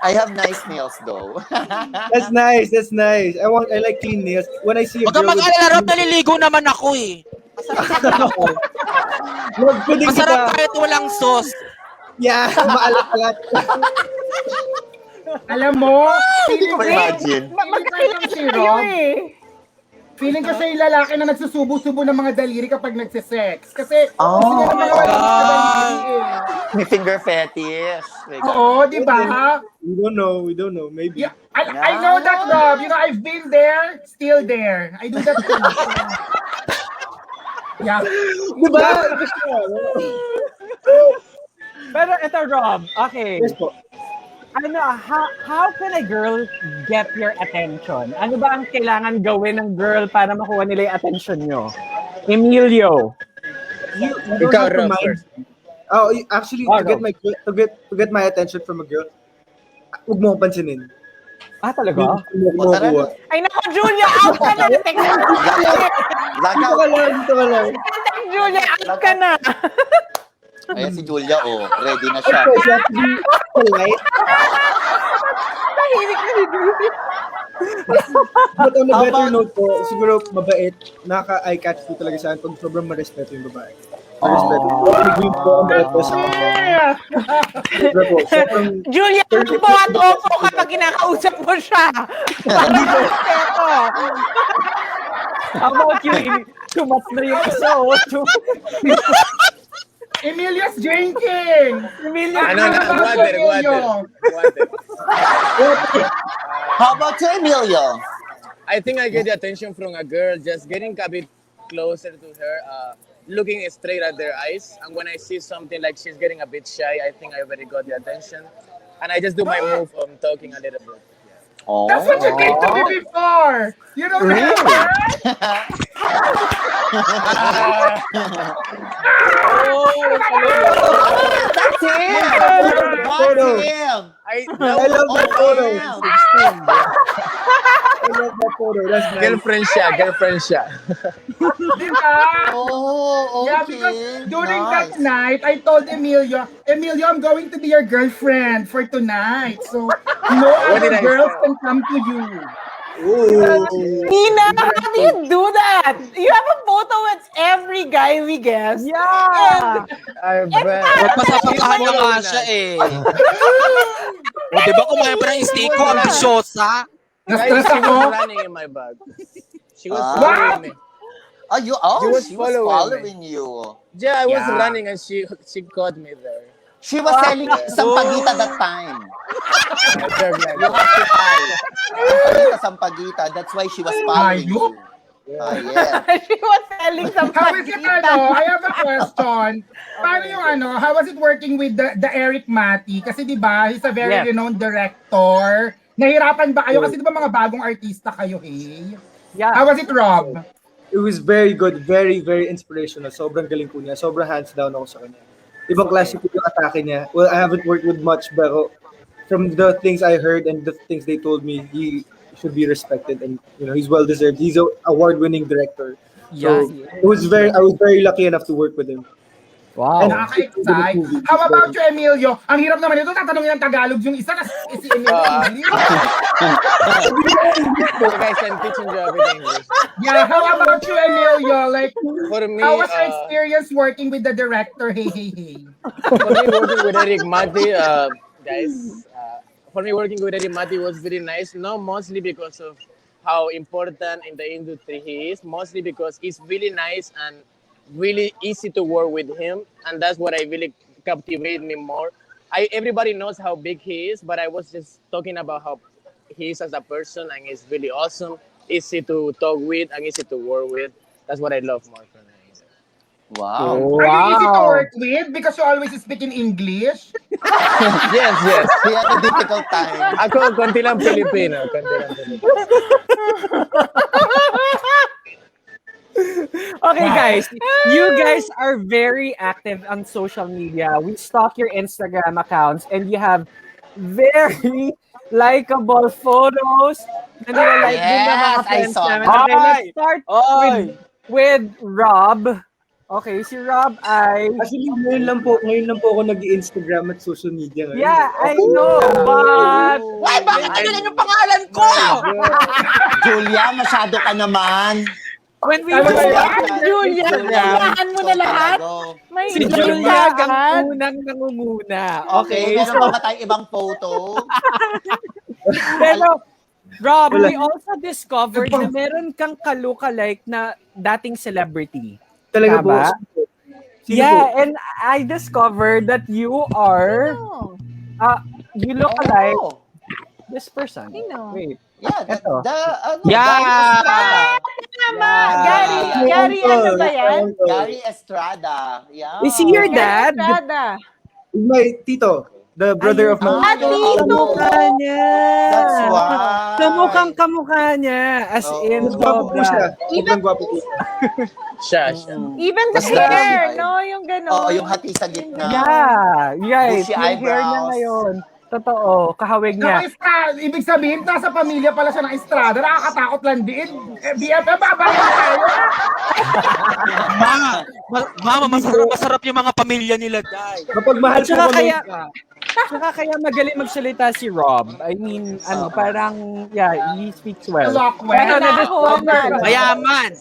I have nice nails, though. That's nice. I like clean nails. When I see a Huwag kang girl with mag-alala, Rob, naliligo naman ako eh. Masarap kahit walang sauce. Yeah, maalat-alat. Alam mo, Hindi ko ma-imagine. magkailan si Rob. Feeling ko siya yung lalaki na nagsusubo-subo ng mga daliri kapag nagsisex. Kasi, gusto niya naman yung daliri eh. May finger fetish. Oo, di ba? We don't know. Maybe. Yeah, I know that, Rob. You know, I've been there, still there. I do that too. Yeah. Diba? Pero ito, Rob. Okay. Yes po. Ano, how can a girl get your attention? Ano ba ang kailangan gawin ng girl para makuha nila yung attention nyo? Emilio. You don't Ikaw, have to Rob, mind. first. Oh, actually, Oh, to get my attention from a girl, huwag mo akong pansinin. Ah, talaga? Huwag mo kuha. Ay, naku, Julia, out ka na. Lagaw. Dito ka lang. Julia, out ka na. Ayan si Julia, ready na siya. You have to be polite. Tahimik na si Julia. But on a How better about- note po, siguro mabait, naka-eye catch po talaga sa akin pag sobrang marespeto yung babae. Marespeto. Nag-green po ang bait po sa mga. Yeah. Sobra po. Sobrang Julia, opo at opo kapag kinakausap mo siya. Para respeto. How about you? Tumat na yung isa, oh. Emilia's drinking. Emilio. Ano na, Ano ba water, sa water. inyo? Water. How about you, Emilio? I think I get the attention from a girl, just getting a bit closer to her, looking straight at their eyes. And when I see something like she's getting a bit shy, I think I already got the attention. And I just do my move of talking a little bit. Oh. That's what you did to me before. You know that? That's him! photo. That's him! I love that photo. Damn. I love that photo. That's nice. girlfriend siya. Diba? Oh, Yeah, okay. because during that Nice. night, I told Emilio, I'm going to be your girlfriend for tonight. So, no What other did I girls say? can come to you. Ooh. Nina, how do you do that? You have a photo with every guy we guess. Yeah. I bet. Magpasapakahan na nga siya eh. O, di ba kumain pa ng steak ko, ambisyosa? Na-stress She was ako. running in my bag. She was Ah. following me. She was She was following following you. Yeah, I was Yeah. running and she caught me there. She was selling sampagita that time. Joke lang. You have to buy. Sampagita, sampagita. That's why she was following you. Yeah. She was selling some How is it, I have a question. Paano yung how was it working with the Eric Mati? Kasi di ba, he's a very Yes. renowned director. Nahirapan ba kayo? Kasi di ba mga bagong artista kayo, eh? Yeah. How was it, Rob? It was very good, very, very inspirational. Sobrang galing po niya. Sobrang hands down ako sa kanya. Ibang klase po yung atake niya. Well, I haven't worked with much, pero from the things I heard and the things they told me, he should be respected and he's well deserved. He's an award-winning director. So I was very lucky enough to work with him. Wow. And Nakaka-excite. How about you, Emilio? Ang hirap naman ito, tatanungin ng Tagalog yung isa, si Emilio. You guys can teach and job in English. Yeah, how about you, Emilio? Like, For me, how was your experience working with the director? Hey. for me working with Eric Mati, guys, for me working with Eric Mati was very nice. Not mostly because of how important in the industry he is, mostly because he's really nice and really easy to work with him, and that's what I really captivated me more. Everybody knows how big he is, but I was just talking about how he is as a person, and he's really awesome, easy to talk with, and easy to work with. That's what I love more from him. Wow. Are you easy to work with? Because you always speak in English? Yes. He had a difficult time. Ako, konti lang Filipino. Okay, guys. You guys are very active on social media. We stalk your Instagram accounts and you have very likable photos. Na nilalike din ng mga Yes, I friends saw namin. that. Okay, let's start with Rob. Okay, si Rob ay... Actually, ngayon lang po ako nag-Instagram at social media ngayon. Yeah, I know, but... Why, bakit ganun yung pangalan ko? Julia, masyado ka naman. When we Tama ba were... yan? Julia, sinahan mo na lahat. May Si Julia ang unang nangunguna. Okay, Meron pa ba tayong ibang photo? pero Rob, we also discovered na meron kang ka-lookalike na dating celebrity. Talaga po. Tama? Yeah, and I discovered that you are, you look alike Oh, this person. Sino? Wait. yeah, Eto. Yeah. Tama! Gary, ano ba yan? Gary Estrada. Yeah. Is he your dad? Estrada. My tito, the brother of my... Tito! Kamukha niya. That's why. Kamukha niya. As Oo. in, Mas gwapo po siya. Even- Sobrang gwapo po. Siya. Even the Basta- hair, no? Yung gano'n. Oo, yung hati sa gitna. Yeah, right. Bushy Yung hair niya eyebrows. ngayon. Totoo, kahawig niya. Ibig sabihin, nasa pamilya pala siya ng Estrada, nakakatakot lang din. BFF, babalik tayo. Mama, masarap yung mga pamilya nila, Day. Kapag mahal po Tsaka kami, kaya magaling magsalita si Rob. I mean, parang, yeah, he speaks well. Lock well. Pero na-discover. Mayaman.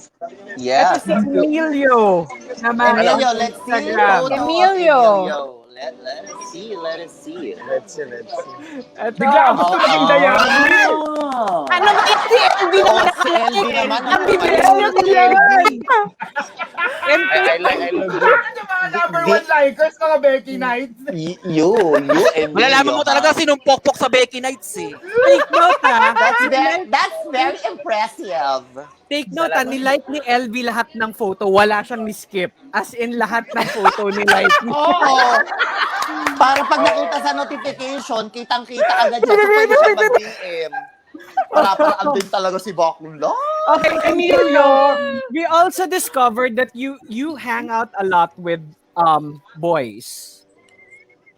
Yes. Si Emilio. Naman. Emilio, let's see. Instagram. Photo of Emilio. Let us see. Let's see. Ito. Bigla ako gusto maging dayami. Ano ba yung si LB naman Si LB naman. Ang bibilis niyo talaga. I look good. Yung mga number one likers, mga Becky Knights. You, Emilio. Malalaman mo talaga sinong pokpok sa Becky Nights eh. Take note, ha? That's very impressive. Take note, ha? Nilike ni LB lahat ng photo. Wala siyang ni-skip. As in, lahat ng photo nilike niya. Oo. Para pag nakita sa notification, kitang-kita agad siya. So, pwede siya mag-DM. Para andun talaga si Bakula. Okay, Emilio, we also discovered that you hang out a lot with boys.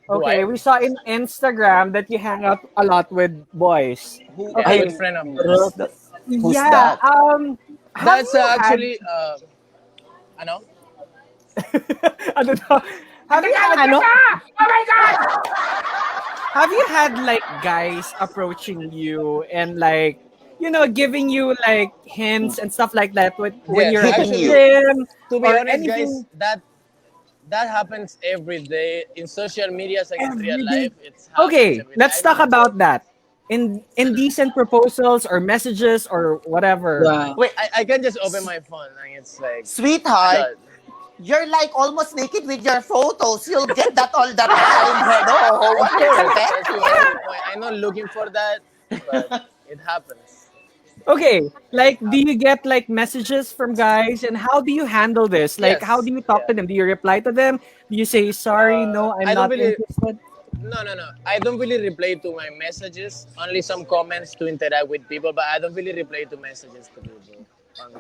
Okay, we saw in Instagram that you hang out a lot with boys. A good friend of mine. Who's yeah, that? That's have you actually, ano? Ano to? Have you had, Oh my God! have you had like guys approaching you and like, you know, giving you like hints and stuff like that when Yes, you're at the actually, gym To be or honest, anything? guys, that happens every day in social media, like in real Every day. life. It's happens Okay, every let's day. talk about that. Indecent proposals or messages or whatever. Wait, I can just open my phone and it's like, Sweetheart, you're like almost naked with your photos. You'll get that all the time. Hello, what do you expect? I'm not looking for that, but it happens. Okay, like, do you get like messages from guys, and how do you handle this? Like, Yes, how do you talk to them? Do you reply to them? Do you say sorry? No, I'm I don't not really- interested. No. I don't really reply to my messages. Only some comments to interact with people, but I don't really reply to messages to people.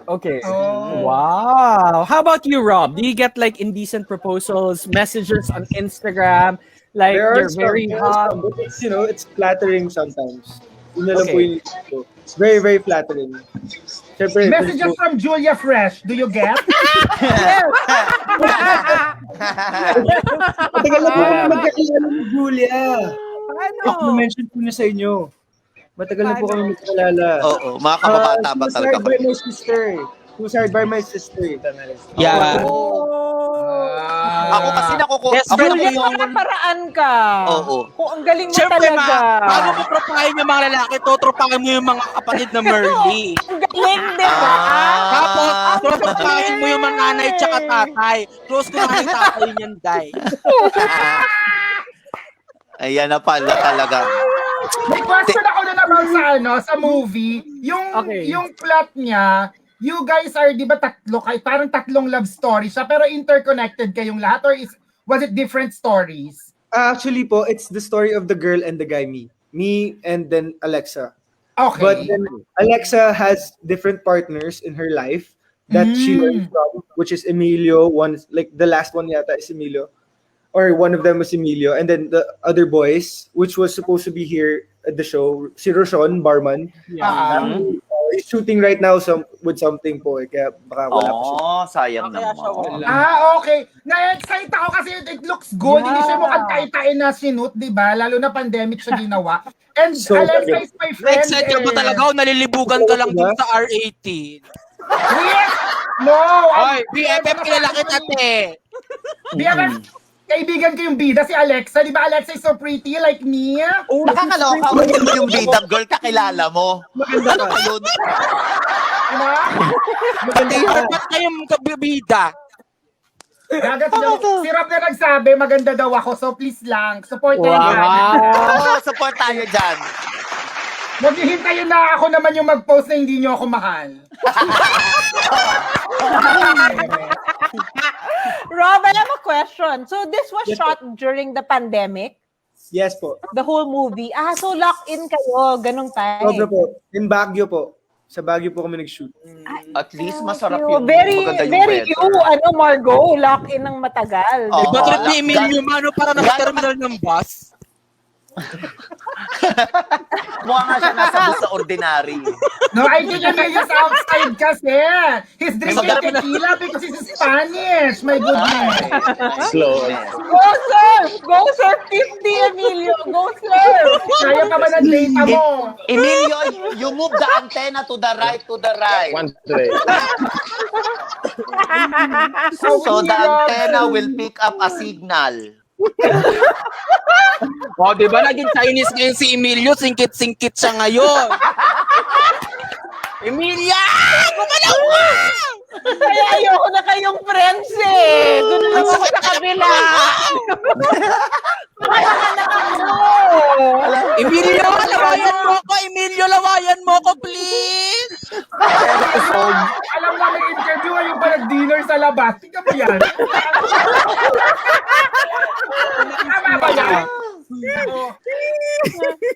Okay. Oh. Wow. How about you, Rob? Do you get like indecent proposals, messages on Instagram? Like there are you're very some, hot. but it's, it's flattering sometimes. Yun na lang Okay. po yung isip ko. It's very, very flattering. Siyempre, Messages from Julia Fresh, do you get? matagal na po kami magkakilala ni Julia. Ano? Ako mention ko na sa inyo. Matagal na po kami magkakilala. Oo, mga kababata ba She was talaga hired by kayo? my sister. She was hired by my sister. Yeah. Ako kasi Yes, ako Julia, yung... nakaparaan ka. Oo. Kung ang galing mo Siyempre, talaga. bago mo tropahin yung mga lalaki, tropahin mo yung mga kapatid na Merly. Ang galing, di ba? Tapos, tropahin mo yung mga nanay tsaka tatay. Close ko na yung tatay niyan, Day. Ayan na pala talaga. May question ako na naman sa movie. Yung plot niya, you guys are, di ba parang tatlong love story siya, pero interconnected kayong lahat, or was it different stories? Actually po, it's the story of the girl and the guy, me. Me and then Alexa. Okay. But then Alexa has different partners in her life that she learned from, which is Emilio. The last one yata is Emilio. Or one of them was Emilio. And then the other boys, which was supposed to be here at the show, si Roshan Barman. He's shooting right now with something po. Kaya baka wala pa siya. Oh, sayang naman. Okay. Na-excite ako kasi it looks good. Hindi siya mukhang tay-tay na sinut, di ba? Lalo na pandemic siya ginawa. And So, Alexa is my friend. Excited ka ba talaga o nalilibugan ka lang dun sa R18? Yes! No! Ay, BFF kilala kita, te. BFF, kaibigan ko yung bida, si Alexa. Di ba Alexa is so pretty like me? Nakakaloka mo yung bidang girl kakilala mo. Maganda Ano ka. ba yun? Diba? Maganda ka. Ba't kayong kabibida? Si Rob na nagsabi, maganda daw ako. So please lang, support tayo. Oo, support tayo dyan. Maghihintayin na ako naman yung mag-post na hindi nyo ako mahal. Rob, I have a question. So this was shot during the pandemic? Yes po. The whole movie? So lock in kayo, ganong time. Sobra po. In Baguio po. Sa Baguio po kami nag-shoot. At least masarap You. yung Very, maganda yung very weather. you, Margot, lock in ng matagal. Oo. Iba trip ni Emilio, mano, para nasa terminal ng bus. Mukha nga siya nasa bus sa ordinary. No, I think Emilio's outside kasi. He's drinking tequila because he's Spanish. My goodness. Slow. Go, sir! Go, sir! 50, Emilio! Go, sir! Kaya pa ba ng data mo? Emilio, you move the antenna to the right, to the right. One tray. So the antenna will pick up a signal. O, di ba naging Chinese ngayon si Emilio? Singkit-singkit siya ngayon. Emilia! Gumalaw ka! Kaya ayoko na kayong friends eh! Doon lang ako sa kabila! Emilio, lawayan mo ko! Emilio, lawayan mo ko, please! Alam na may interview, ayun pa nag-dinner sa labas. Tingnan mo yan. Tama ba yan?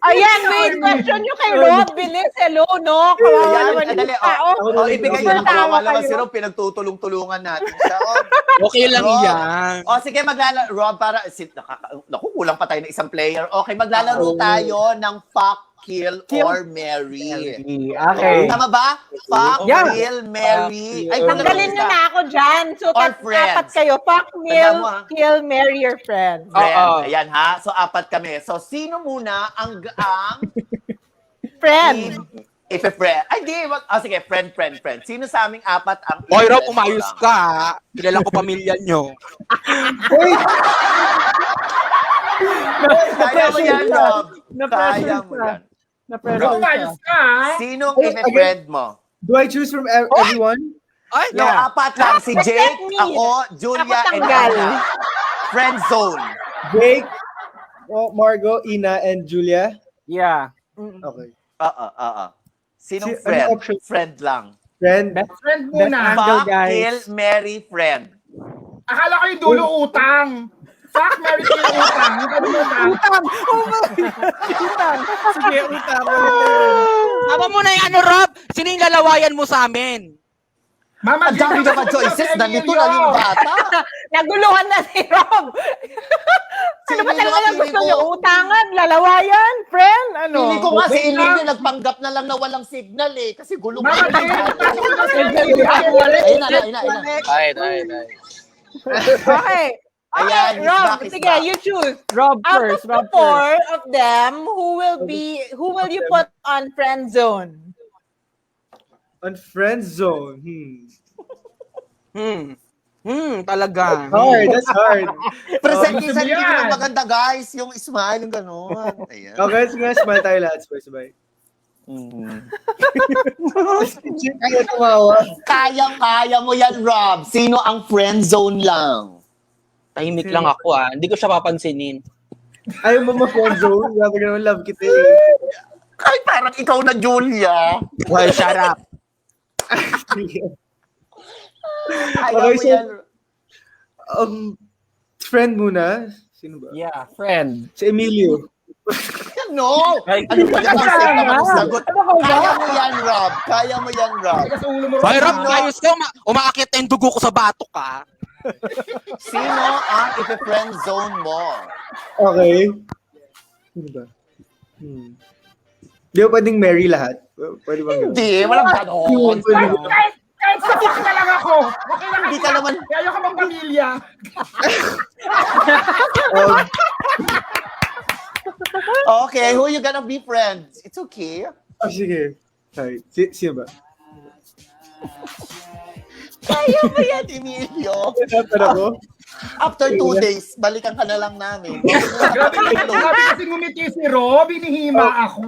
Ayan, wait, question nyo kay Rob. Bilis, hello, no? Kawawa naman yung Dali, tao. ibigay yun. Kawawa naman si Rob, pinagtutulong-tulungan natin siya. Okay lang Rob. yan. Sige, Rob, para, naku, kulang pa tayo ng isang player. Okay, maglalaro tayo ng Fuck, Kill, or Marry. Okay. Tama ba? Fuck, Yeah. Kill, Marry. Ay, Tanggalin nyo na ako dyan. So, Or friends. apat kayo. Fuck, Tandaan mo, ha? kill, marry your friend. Friend. Ayan ha. So, apat kami. So, sino muna ang Friend. if a friend. Ay, di. Sige, friend. Sino sa aming apat ang... Oy, Rob, umayos ka, ha? Kilala ko pamilya nyo. Kaya mo yan, Rob. Kaya mo yan. Bro, ayos ka. Sinong if-friend mo? Do I choose from everyone? Ay, No, apat lang. Si Jake, ako, Julia, Ako and tanggal. Ina. Friend zone. Jake, Margot, Ina, and Julia? Yeah. Okay. Sinong Ano friend? option? Friend lang. Friend? Friend muna. Handle, Fuck, guys. kill, marry, friend. Akala ko yung dulo utang. Fuck, marry ko yung utang. Ano utang? Sige, utang. tama mo na yung ano, Rob. Sino yung lalawayan mo sa amin? Mama, Ang dami naman choices. Nandito na yung bata. Naguluhan na si Rob. Ano ba talaga yung gusto nyo? Utangan? Lalawayan? Friend? Ano? Pili ko nga si Emilio nagpanggap na lang na walang signal eh. Kasi gulong Mama, Ayun na. Ay. Okay. Okay, Ayan, he's Rob, back, he's sige, back. you choose. Rob Out first. of the Rob four first. of them, who will you put on friend zone? On friend zone. Talaga. That's hard. Present yan. yung maganda guys. Yung smile, yung gano'n. Ayan. Okay, sige, smile tayo lahat. Sabay. Kaya tumawa. Kaya mo yan, Rob. Sino ang friend zone lang? Tahimik lang ako, ah. Hindi ko siya papansinin. Ayaw mo ma-friend zone. Grabe ka naman, love kita eh. Ay, parang ikaw na, Julia. Well, shut up. Ayaw Okay, mo so- yan. Friend muna. Sino ba? Yeah, friend. Si Emilio. No! Ano ba yan? Ang naman ang sagot. Kaya mo yan, Rob. Kaya mo yan, Rob. Hoy, Rob, ayos ka. Umaakit na yung dugo ko sa batok, ah. Sino ang ipe-friend zone mo? Okay. Sino ba? Di ba pwedeng marry lahat? Pwede ba? Hindi, walang ganon. Kahit sa fuck na lang ako. Okay lang. Hindi ka naman. Kaya ka magpamilya. Okay, who you gonna be friends? It's okay. Sige. Sorry. Sino ba? Kaya mo yan, Emilio. Dapat ako? After 2 days, balikan ka na lang namin. Grabe kasi ngumiti si Rob. Inihima ako.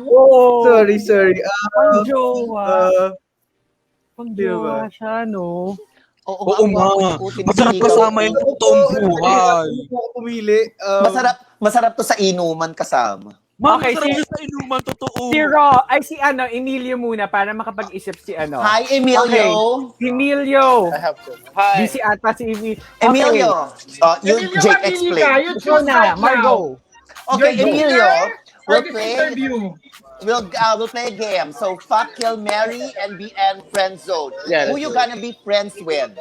Sorry. Pang jowa. Sino ba? Siya, no? Oo nga. Masarap kasama yung totoong buhay. Hindi ako pumili. Masarap to sa inuman kasama. Okay, Okay, si sa inuman, totoo. Si Emilio muna para makapag-isip si ano. Hi, Emilio. Emilio. I have to. Hi. Busy ata si Emilio. Emilio. You, Emilio, Jake, mamili explain. ka. You Ikaw choose na, right now. Margo. Okay, You're Emilio. for this interview. We'll play a game. So, fuck, kill, marry, and be and friend zone. Yeah, Who let's you do it. gonna be friends with?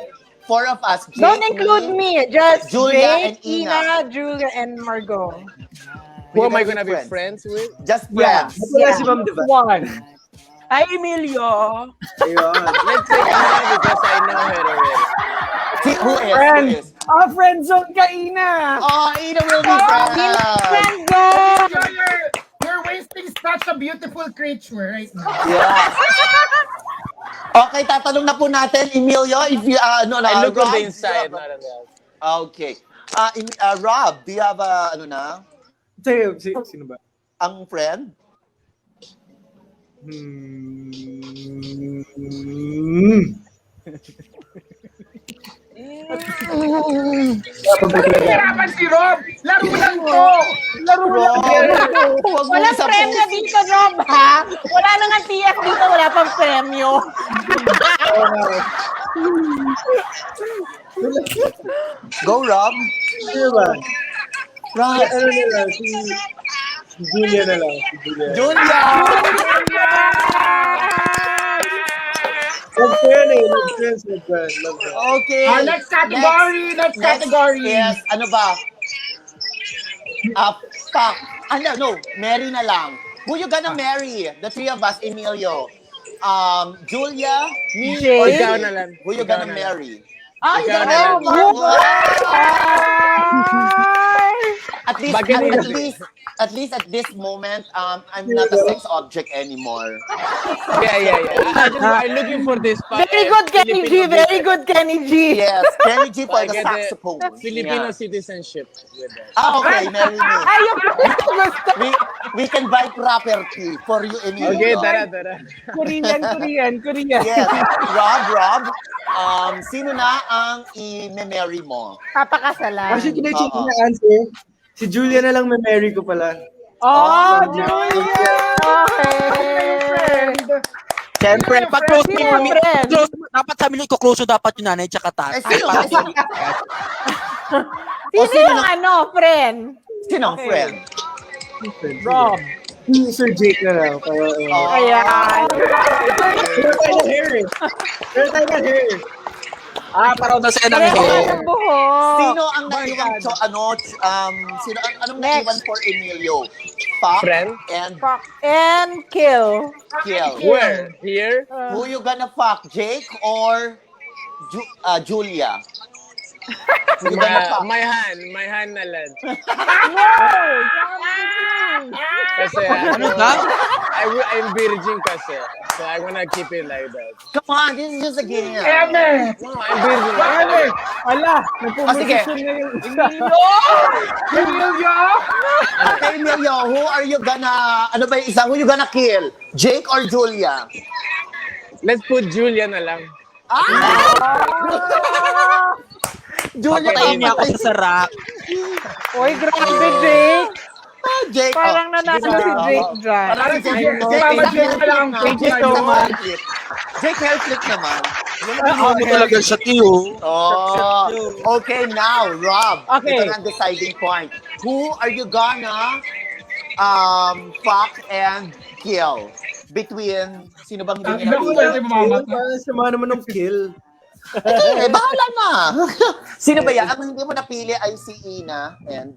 4 of us. Jake, Don't include me. Just Julia, and Jake, Ina. Julia, and Margot. Who am I gonna be friends with? Just Yeah. friends. Wala si Ma'am, diba? One. Hi, Emilio. Ayun. Let's say Ina because I know her already. Who is? Friend. Who is? Friend zone ka, Ina. Oh, Ina will be friends. You're wasting such a beautiful creature right now. Yeah. Okay, tatanong na po natin, Emilio, if you, I look on Rob, the inside, not on the outside. Okay. Rob, do you have Sino ba? ang friend? Hirapan si Rob! Laro lang to! Laro lang to! Walang premyo dito, Rob, ha? Wala na nga TF dito, wala pang premyo. Go, Rob. Sino ba? Rob. Ano na lang, si Julia na lang. Si Julia. Julia! Love ko yan eh. Love friends, love friends, love friends. Okay. Next category! Next category! Yes, ano ba? Fuck. No, marry na lang. Who you gonna marry? The 3 of us, Emilio. Julia, me, Jake? or Ikaw Jake? na lang. Who you Ikaw gonna na lang. marry? Ikaw you na gonna lang. At least at this moment, I'm not a sex object anymore. Yeah. I'm looking for this. Very good, Kenny G. Very good, Kenny G. Yes, Kenny G for I the get saxophone. Filipino Yeah. citizenship with that. Okay, marry me. Ayun pala gusto. We can buy property for you, Emilio. Okay, tara. Korean. Yes, Rob, sino na ang i-marry mo? Papakasalan. Actually, kina-check Oo. na answer. Si Julia na lang may marry ko pala. Oh, Julia! Okay. Siyempre, pag close mo Sino kami, friend? dapat sa amin, close dapat yung nanay tsaka tatay. Sino Sino yung friend? Sino ang friend? Rob. Si Sir Jake na lang. Para, Ayan. Pero tayo na hair. Parang nasa ng Pareho hair. ka ng buhok. Sino ang naiwan anong naiwan for Emilio? Fuck Friend? and Fuck and kill. kill. Where? Here? Who you gonna fuck, Jake or Julia? Who you gonna fuck? My hand na lang. No! Kasi Ano ba? I'm virgin kasi. So I wanna keep it like that. Come on, this is just a game. Eme! No, I'm virgin. Eme! Ala, sige. nagpumusisyon na yung isa. Emilio! Okay, Emilio, who are you gonna, who you gonna kill? Jake or Julia? Let's put Julia na lang. Julia, Patayin niya ako sa rack. Uy, grabe, Jake. Jake. Parang nanalo si Jake dyan. Parang si Jake. Mama Jake na lang ang Jake, Jake naman. Jake, hair flip naman. Ano talaga siya, Tiyo? Oh, okay, now, Rob. Okay. Ito na ang deciding point. Who are you gonna fuck and kill? Between, sino bang hindi niya Naku, napili? pwede mamamatay. Parang sama naman ng kill. Bahala na. Sino ba yan? Ang hindi mo napili ay si Ina and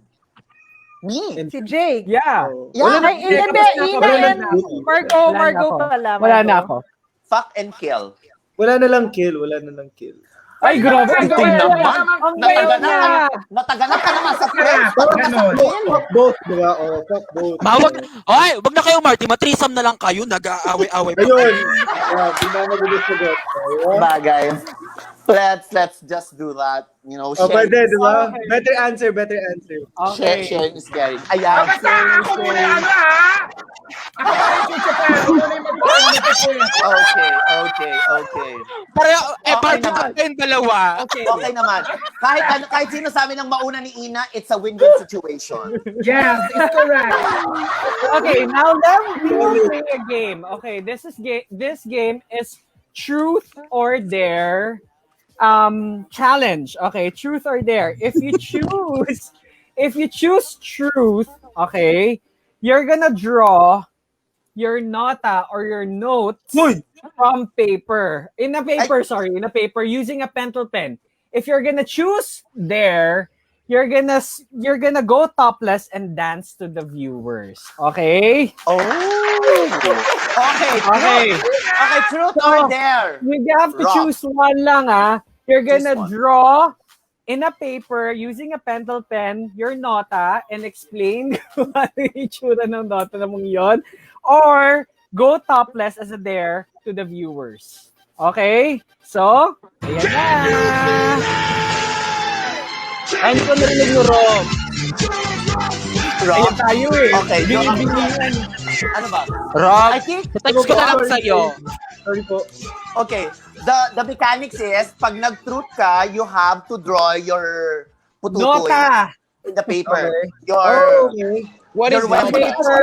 me. Si Jake. Yeah. Yeah. Ay, hindi. Ina and Margo pala. Wala na ako. Fuck and kill. Wala na lang kill. Ay, grabe. Ang Tingnan naman. naman. Ang gayon niya. Natagalan ka naman sa friends. Ganon. Fuck both, diba? Oh, fuck both. Wag na kayo, Marty. Matrisam na lang kayo. Nag-aaway-aaway pa. Ayun. Yeah, di na magugustugot. Ayun. Bagay. Let's just do that. You know, Oh, pwede, diba? Better answer. sharing is caring. Ayan. Kasama ko muna Ako na yung chuchupa. Ako na yung magpapalit kasi. Okay. Pareho, Okay party naman. kayong dalawa. Okay naman. Kahit sino sa amin ang mauna ni Ina, it's a win-win situation. Yes, it's correct. Okay, now let me play a game. Okay, this game is truth or dare challenge. Okay, truth or dare. If you choose truth, okay, you're gonna draw your nota or your notes from paper. In a paper using a pencil pen. If you're gonna choose dare, you're gonna go topless and dance to the viewers. Okay? Okay, truth or dare? You have to Rock. choose one lang, ah. You're gonna Choose one. draw in a paper using a pencil pen your nota and explain kung ano yung itsura ng nota na mong yun. Or go topless as a dare to the viewers. Okay? So, ayan na. Ay, hindi ko narinig mo, Rob. Ayan tayo eh. Okay, Binibilihan. ano ba? Rob, I think, text ko na lang sa'yo. Sorry po. okay, the mechanics is, pag nag-truth ka, you have to draw your pututoy Nota. in the paper. Okay. Your What is Your weapon. Paper.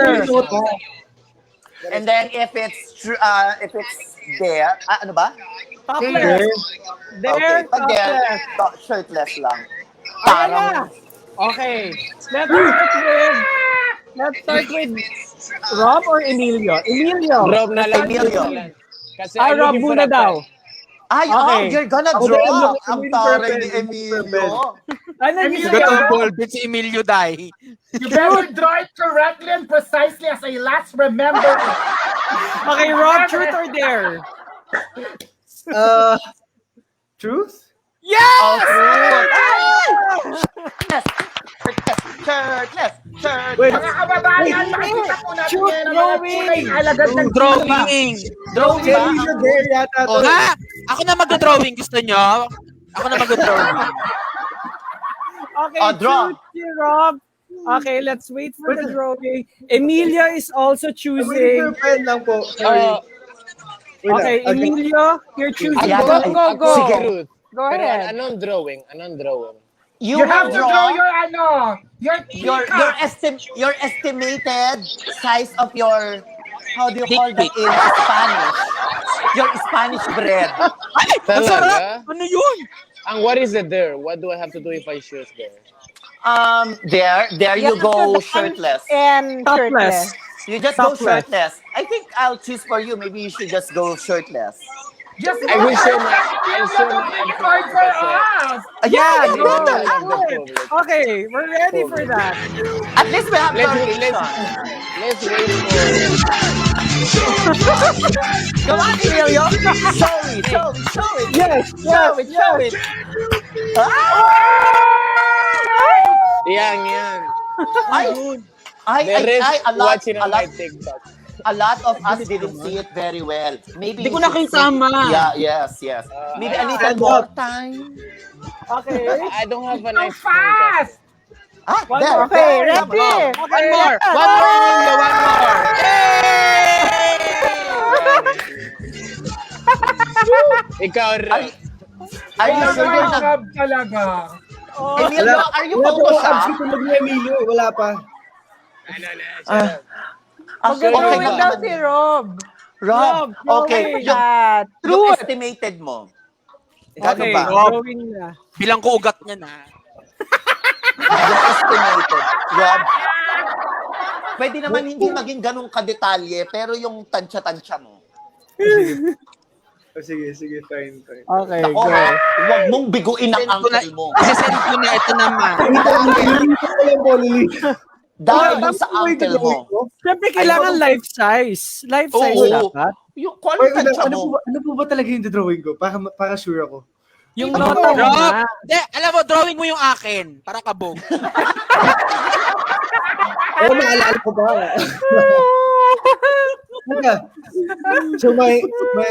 And then if it's there, ano ba? Topless. There, Pag there, topless. shirtless lang. Ayan na. Okay. Let's start with Rob or Emilio? Emilio. Rob na lang. Emilio. Kasi Ah, I'm Rob looking for muna a daw. Ay, Okay. you're gonna Okay, draw. I'm Ang looking taray for ni pen. Emilio. Ano Emilio. niya? Gatong ball bit si Emilio Dai. You better draw it correctly and precisely as I last remember it. Okay, Rob, truth or dare? Truth? Shirtless. Wait, Mga kababayan, makikita po natin Shoot, ngayon ang mga drawing. tunay alagad ng Drawing. Drawing ba? Cherry na there yata to. Oh, Ha? Ako na mag-drawing. Gusto nyo? Ako na mag-drawing. Okay, draw. truth si Rob. Okay, let's wait for the drawing. Emilia is also Wait, choosing. pen lang po. Sorry. Wait Okay, lang. Emilio, you're choosing. Ayan. Go. Sige. Truth. Go Pero ahead. anong drawing? You have to draw your your estimated size of your, how do you call that in Spanish? Your Spanish bread. Ay! Ang Talaga? sarap! Ano yun? And what is it there? What do I have to do if I choose there? There you go shirtless. And Topless. shirtless. You just go Topless. shirtless. I think I'll choose for you. Maybe you should just go shirtless. Just I will show my card for us. Yeah, I you will better. show the public. Okay, we're ready for that. At least we have Let's variation. wait for. Come on, Emilio. Show it. Yes, Show it. Yan. I, The rest a lot, watching a on my lot, TikTok. a lot of us didn't see it very well. Maybe Hindi ko we should nakita, see- ma. Yeah, yes. Maybe a little more time. Okay. I don't have a So nice fast. One There. more. Okay, There. ready? One more, Emilio. One more. Ikaw, Rob. Are you sure you're not... Love talaga. Emilio, are you Wala po abs Photoshop? ko tulog ni Emilio. Wala pa. Mag-drawing Okay, daw si Rob. Rob, okay. Oh my Yung, God. yung estimated mo. Gano Okay, ba? drawing na. Bilang ko ugat niya na. Yung estimated. Rob, pwede naman hindi maging ganun kadetalye, pero yung tansya-tansya mo. Oh, sige, fine. Okay, Ako, go. huwag mong biguin ang uncle mo. Isasend ko na ito naman. Dahil yung sa uncle mo. Siyempre, kailangan life size. Life size Oo. dapat. Yung quality tansya Ano mo. po ba talaga yung drawing ko? Para sure ako. Yung nota mo Rob, na. de, alam mo, drawing mo yung akin. Para kabog. Oo, maalala ko ba? So may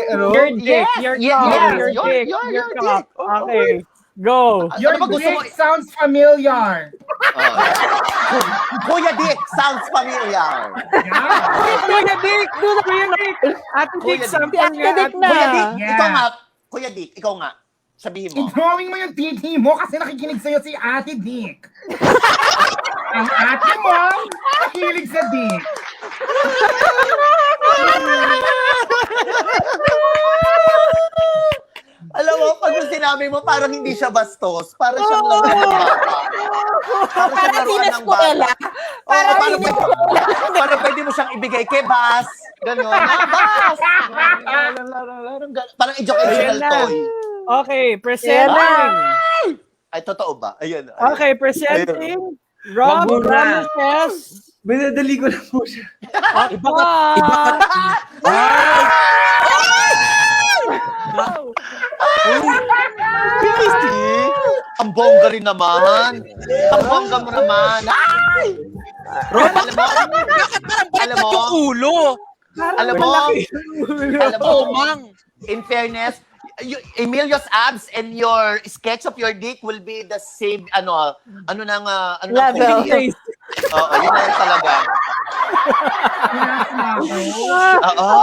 ano? Your dick, your yes, cock, yes, your dick, your your dick. cock. Okay, go. Your Ano ba gusto dick mo? sounds familiar. Oh. Kuya Dick, sounds familiar. Kuya Dick, doon ako yun. Ate Kuya Dick, Dick. sample Ate nga. Dick na. Kuya Dick, Yeah. ikaw nga. Kuya Dick, ikaw nga. Sabihin mo. I-drawing mo yung titi mo kasi nakikinig sa'yo si Ate Dick. Ang ate mo, nakikinig sa Dick. Alam mo, pag sinabi mo, parang hindi siya bastos. Parang siyang laruan ng bata. Parang siyang laruan ng bata. Para Parang parang pwede mo siyang ibigay kay Bas. Ganon. Bas! Parang educational Ayan na. toy. Okay, presenting. Ay, totoo ba? Ayun. Okay, presenting. Rob Wag muna. Ramirez. Minadali ko lang po siya. Iba ka. Ang bongga rin naman. Ang bongga mo naman. Ay! Rob, Alam mo, bakit parang Alam balikat mo? yung ulo? alam mo, alam mo, Oo, mang. in fairness, Emilio's abs and your sketch of your dick will be the same, ano nang Level. kulay. Oo, yun na lang talaga. Oo.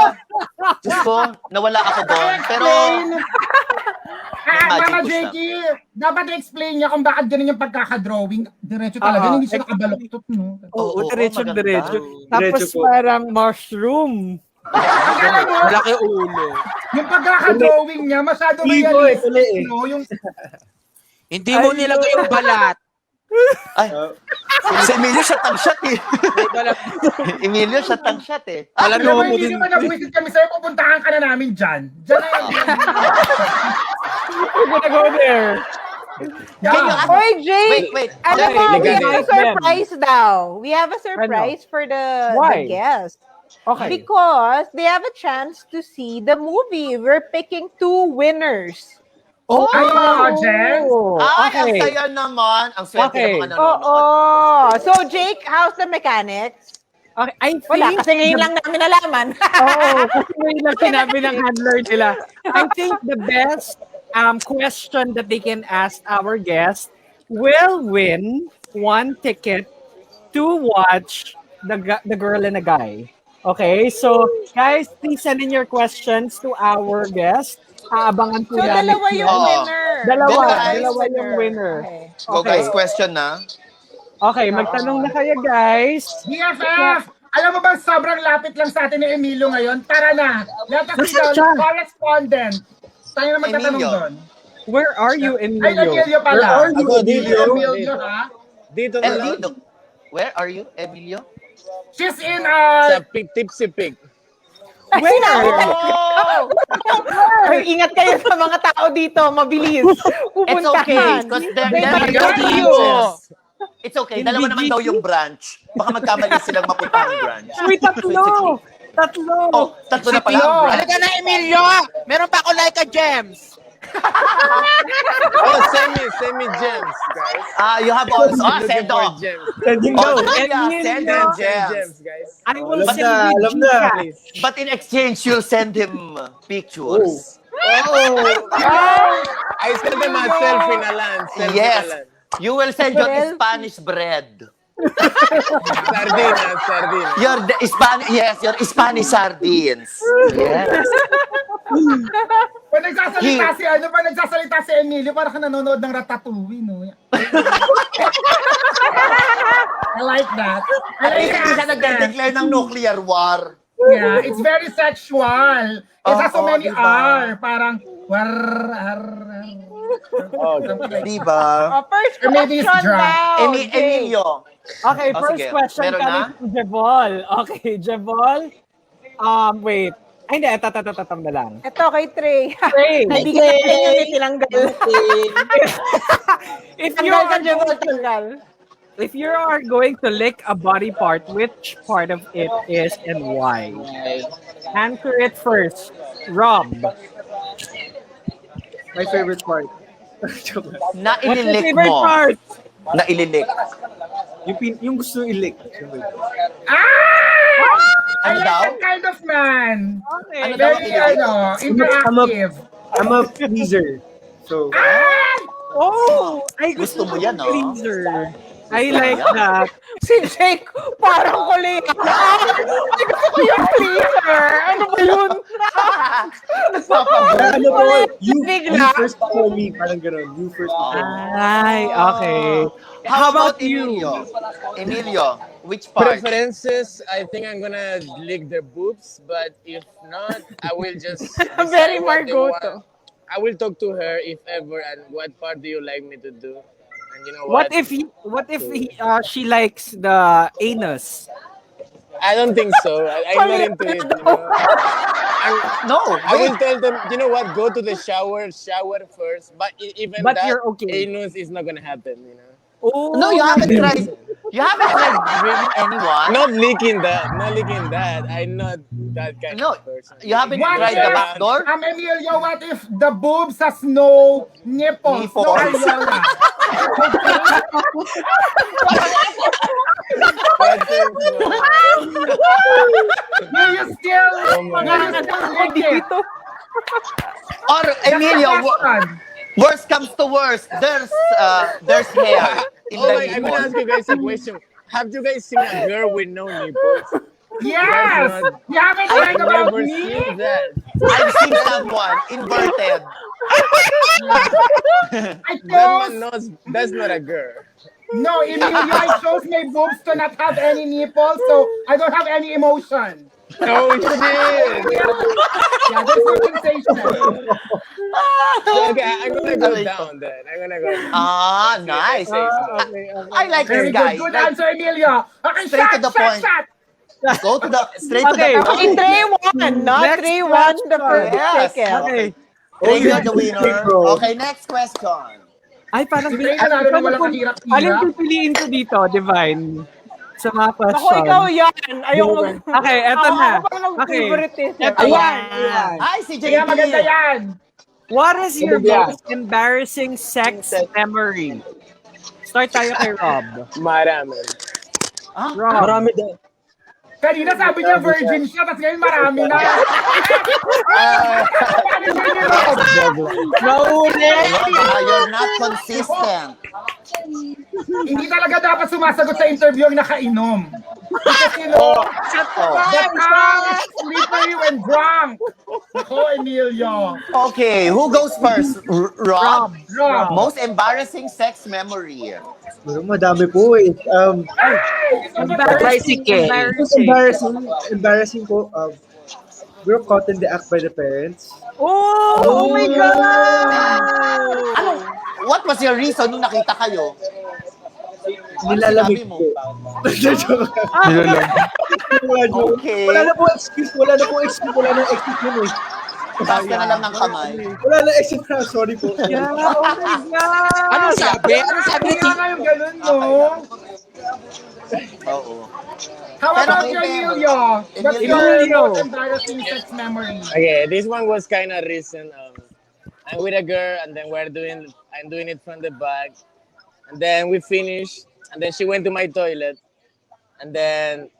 Diyos ko, nawala ako doon. Pero, Mama Imagine ko siya. Jakey, dapat i-explain niya kung bakit ganun yung pagkakadrawing. Diretso talaga, hindi siya nakabaluktot, no? Oo, Oo, diretso. maganda. Tapos Diretso po. parang mushroom. Akala mo, Malaki ulo. yung pagkakadrawing niya, masyado Ligo, realistic, uli eh. no? Yung Hindi mo nilagay yung balat. ay, si Emilio shot ang shot eh. May balat. Emilio shot ang shot eh. Alam alam mo, mo hindi din. naman nag-visit kami sa'yo, pupuntahan ka na namin dyan. Dyan na yan. We're gonna go there. Can you Yeah. ask- Oy, Jay! Wait. Alam Okay, mo, we legally. have a surprise daw. We have a surprise Ano? for the Why? guests. Okay. Because they have a chance to see the movie. We're picking 2 winners. Oh, Ay, mga Jen. Ay, okay. ang saya naman. Ang swerte Okay. ng mga Oo. nanonood. So, Jake, how's the mechanics? Okay, I Wala, think kasi ngayon lang namin nalaman. Oo, kasi ngayon lang sinabi ng handler nila. I think the best question that they can ask our guest will win 1 ticket to watch the Girl and the Guy. Okay, so guys, please send in your questions to our guest. Aabangan po So, namin. dalawa yung Oo. winner. Dalawa, Go, guys. dalawa yung winner. Okay. Go guys, question na. Okay, magtanong na kayo guys. BFF! Alam mo ba, sobrang lapit lang sa atin ni Emilio ngayon. Tara na! Let us Nasaan go, siya? correspondent. Tayo na magtatanong Emilio. doon. Where are you, Ay, Emilio? Emilio pala. Ako, Emilio. Emilio, ha? Dito na lang. Emilio. Where are you, Emilio? She's in, Sa Tipsy Pig. Oh! Ay, ingat kayo sa mga tao dito. Mabilis. It's okay, because there are May branches. It's okay, In dalawa naman BGC? daw yung branch. Baka magkamali silang mapunta ang branch. Uy, tatlo! Tatlo! Oh, tatlo na pala ang branch. Halika na, Emilio! Meron pa ako like a gems. Oh, semi gems, guys. You have also, Looking Sendo. for gems. Sending Oh, daw. yeah, send him gems. Gems, guys. I will Alam send na, you alam na. Gcash. But in exchange, you'll send him pictures. I send them a selfie na lang. Selfie Yes. na lang. You will send your Spanish bread. Sardina. Your Spanish sardines. Yes. Pag nagsasalita si Emilio, parang ka nanonood ng Ratatouille, no? I like that. I like Hindi siya that. nag-declare ng nuclear war. Yeah, it's very sexual. It has so Oo, many diba? R. Parang, Diba? First Or maybe it's question drunk. daw. Jake. Emilio. Okay, Oh, first sige. question Meron coming na? from Jevol. Okay, Jevol. Wait. Ay, hindi. Tatam na lang. Ito kay Trey. Trey, Hindi ka natin yung itinanggal. if you are going to lick a body part, which part of it is and why? Answer it first. Rob. My favorite part. Na What's your ililik favorite mo. part? Na ililik. Yung gusto ilik. I Ano like daw? that kind of man. Okay. Ano daw? Very, interactive. I'm a pleaser. So, Oh! Ay, Gusto mo ko yan, ng oh. freezer. I like that. Si Jake, parang kulihan. Ay, gusto ko yung cleaner. Ano ba yun? Ano po, you Bigla. first before me. Parang gano'n. You first before me. Ay, okay. How about Emilio? Emilio, which part? Preferences, I think I'm gonna lick their boobs, but if not, I will just decide Very what they Margoto. want. I will talk to her if ever, and what part do you like me to do? And you know What what? if she likes the anus? I don't think so. I'm not into it. You know? No, I will wait. tell them, you know what? Go to the shower first. But even But that, you're okay. anus is not gonna happen. You know, Oh, No, you haven't tried. You haven't tried grilling anyone. not leaking that. Not leaking that. I'm not that kind No, of person. you haven't What tried the if, back door. Emilio, what if the boobs has no nipples, no Nipples. areola? But, Will you still, my will you still lick it? Or Emilio, Question. worst comes to worst. There's hair in oh the my, I'm gonna ask nipple. you guys a question. Have you guys seen a girl with no nipples? Yes! You haven't I've heard about never me? seen that. I've seen someone inverted. I That chose, knows that's not a girl. no, Emilio, I chose my boobs to not have any nipples, so I don't have any emotion. Oh shit! Yeah, there's no sensation. Okay, I'm gonna go down then. I'm gonna go down. Ah, nice. I like Very this guy. good. Good Like, answer, Emilio. Okay, Straight to shot, the shot, point. shot. go to the straight to Okay. the Okay, point. 3-1, not Next 3-1 the first Yes. ticket. Okay. Straight you to have the to winner. take, bro. Okay, next question. Ay, parang Straight na lalo na walang kahirap-hirap. Alin pipiliin ko dito, Divine? Sa mga Ako, question. ikaw yan. Ayoko mag... Okay, eto na. Ako parang Okay. favoritism. Eto Ayan. yan. Hi, si Kaya maganda JP. yan. What is your Yeah. most embarrassing sex memory? Start tayo kay Rob. Marami. Rob. Marami daw. Kanina sabi niya virgin siya, tapos ngayon marami na. Mahuli! You're not consistent. Hindi talaga dapat sumasagot sa interview ang nakainom. Because you know, the tongue is slippery when drunk. Ako, Emilio. Okay, who goes first? Rob? Rob. Most embarrassing sex memory. Pero madami po eh. Embarrassing. It's embarrassing po. We were caught in the act by the parents. Oh my God! Ano? What was your reason nung nakita kayo? Nilalamig Sinabi mo? po. Okay. Wala na po excuse. Wala na po excuse. Wala na excuse yun eh. Taas ka na lang ng kamay. Wala na excuse na. Sorry po. Yeah, oh my God! Ano sabi? Ano sabi ni Kaya nga yung ganun, no? Oo. How about you, Emilio? What's your Emilio. most embarrassing sex memory? Okay, this one was kind of recent. I'm with a girl, and then I'm doing it from the back, and then we finished, and then she went to my toilet, and then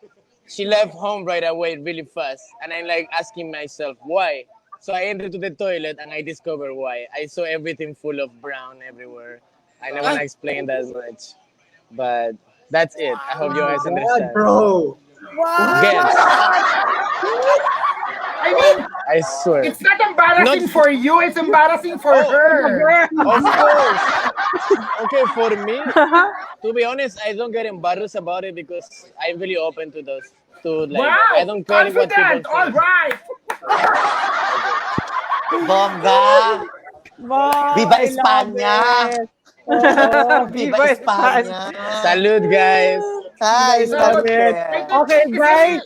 she left home right away, really fast, and I'm like asking myself why. So I entered to the toilet, and I discovered why. I saw everything full of brown everywhere. I don't want to explain that much, but that's it. I hope you guys understand. Bro. Guess. I mean, I swear. it's not embarrassing Not- for you, it's embarrassing for her. Of course. Okay, for me, to be honest, I don't get embarrassed about it because I'm really open to those. To like, Wow! I don't care what people Confident! All think. right! Bongga! Wow, Viva I love España! it. Oh, Viva España! Salute, guys. Hi, Salute! Okay, guys.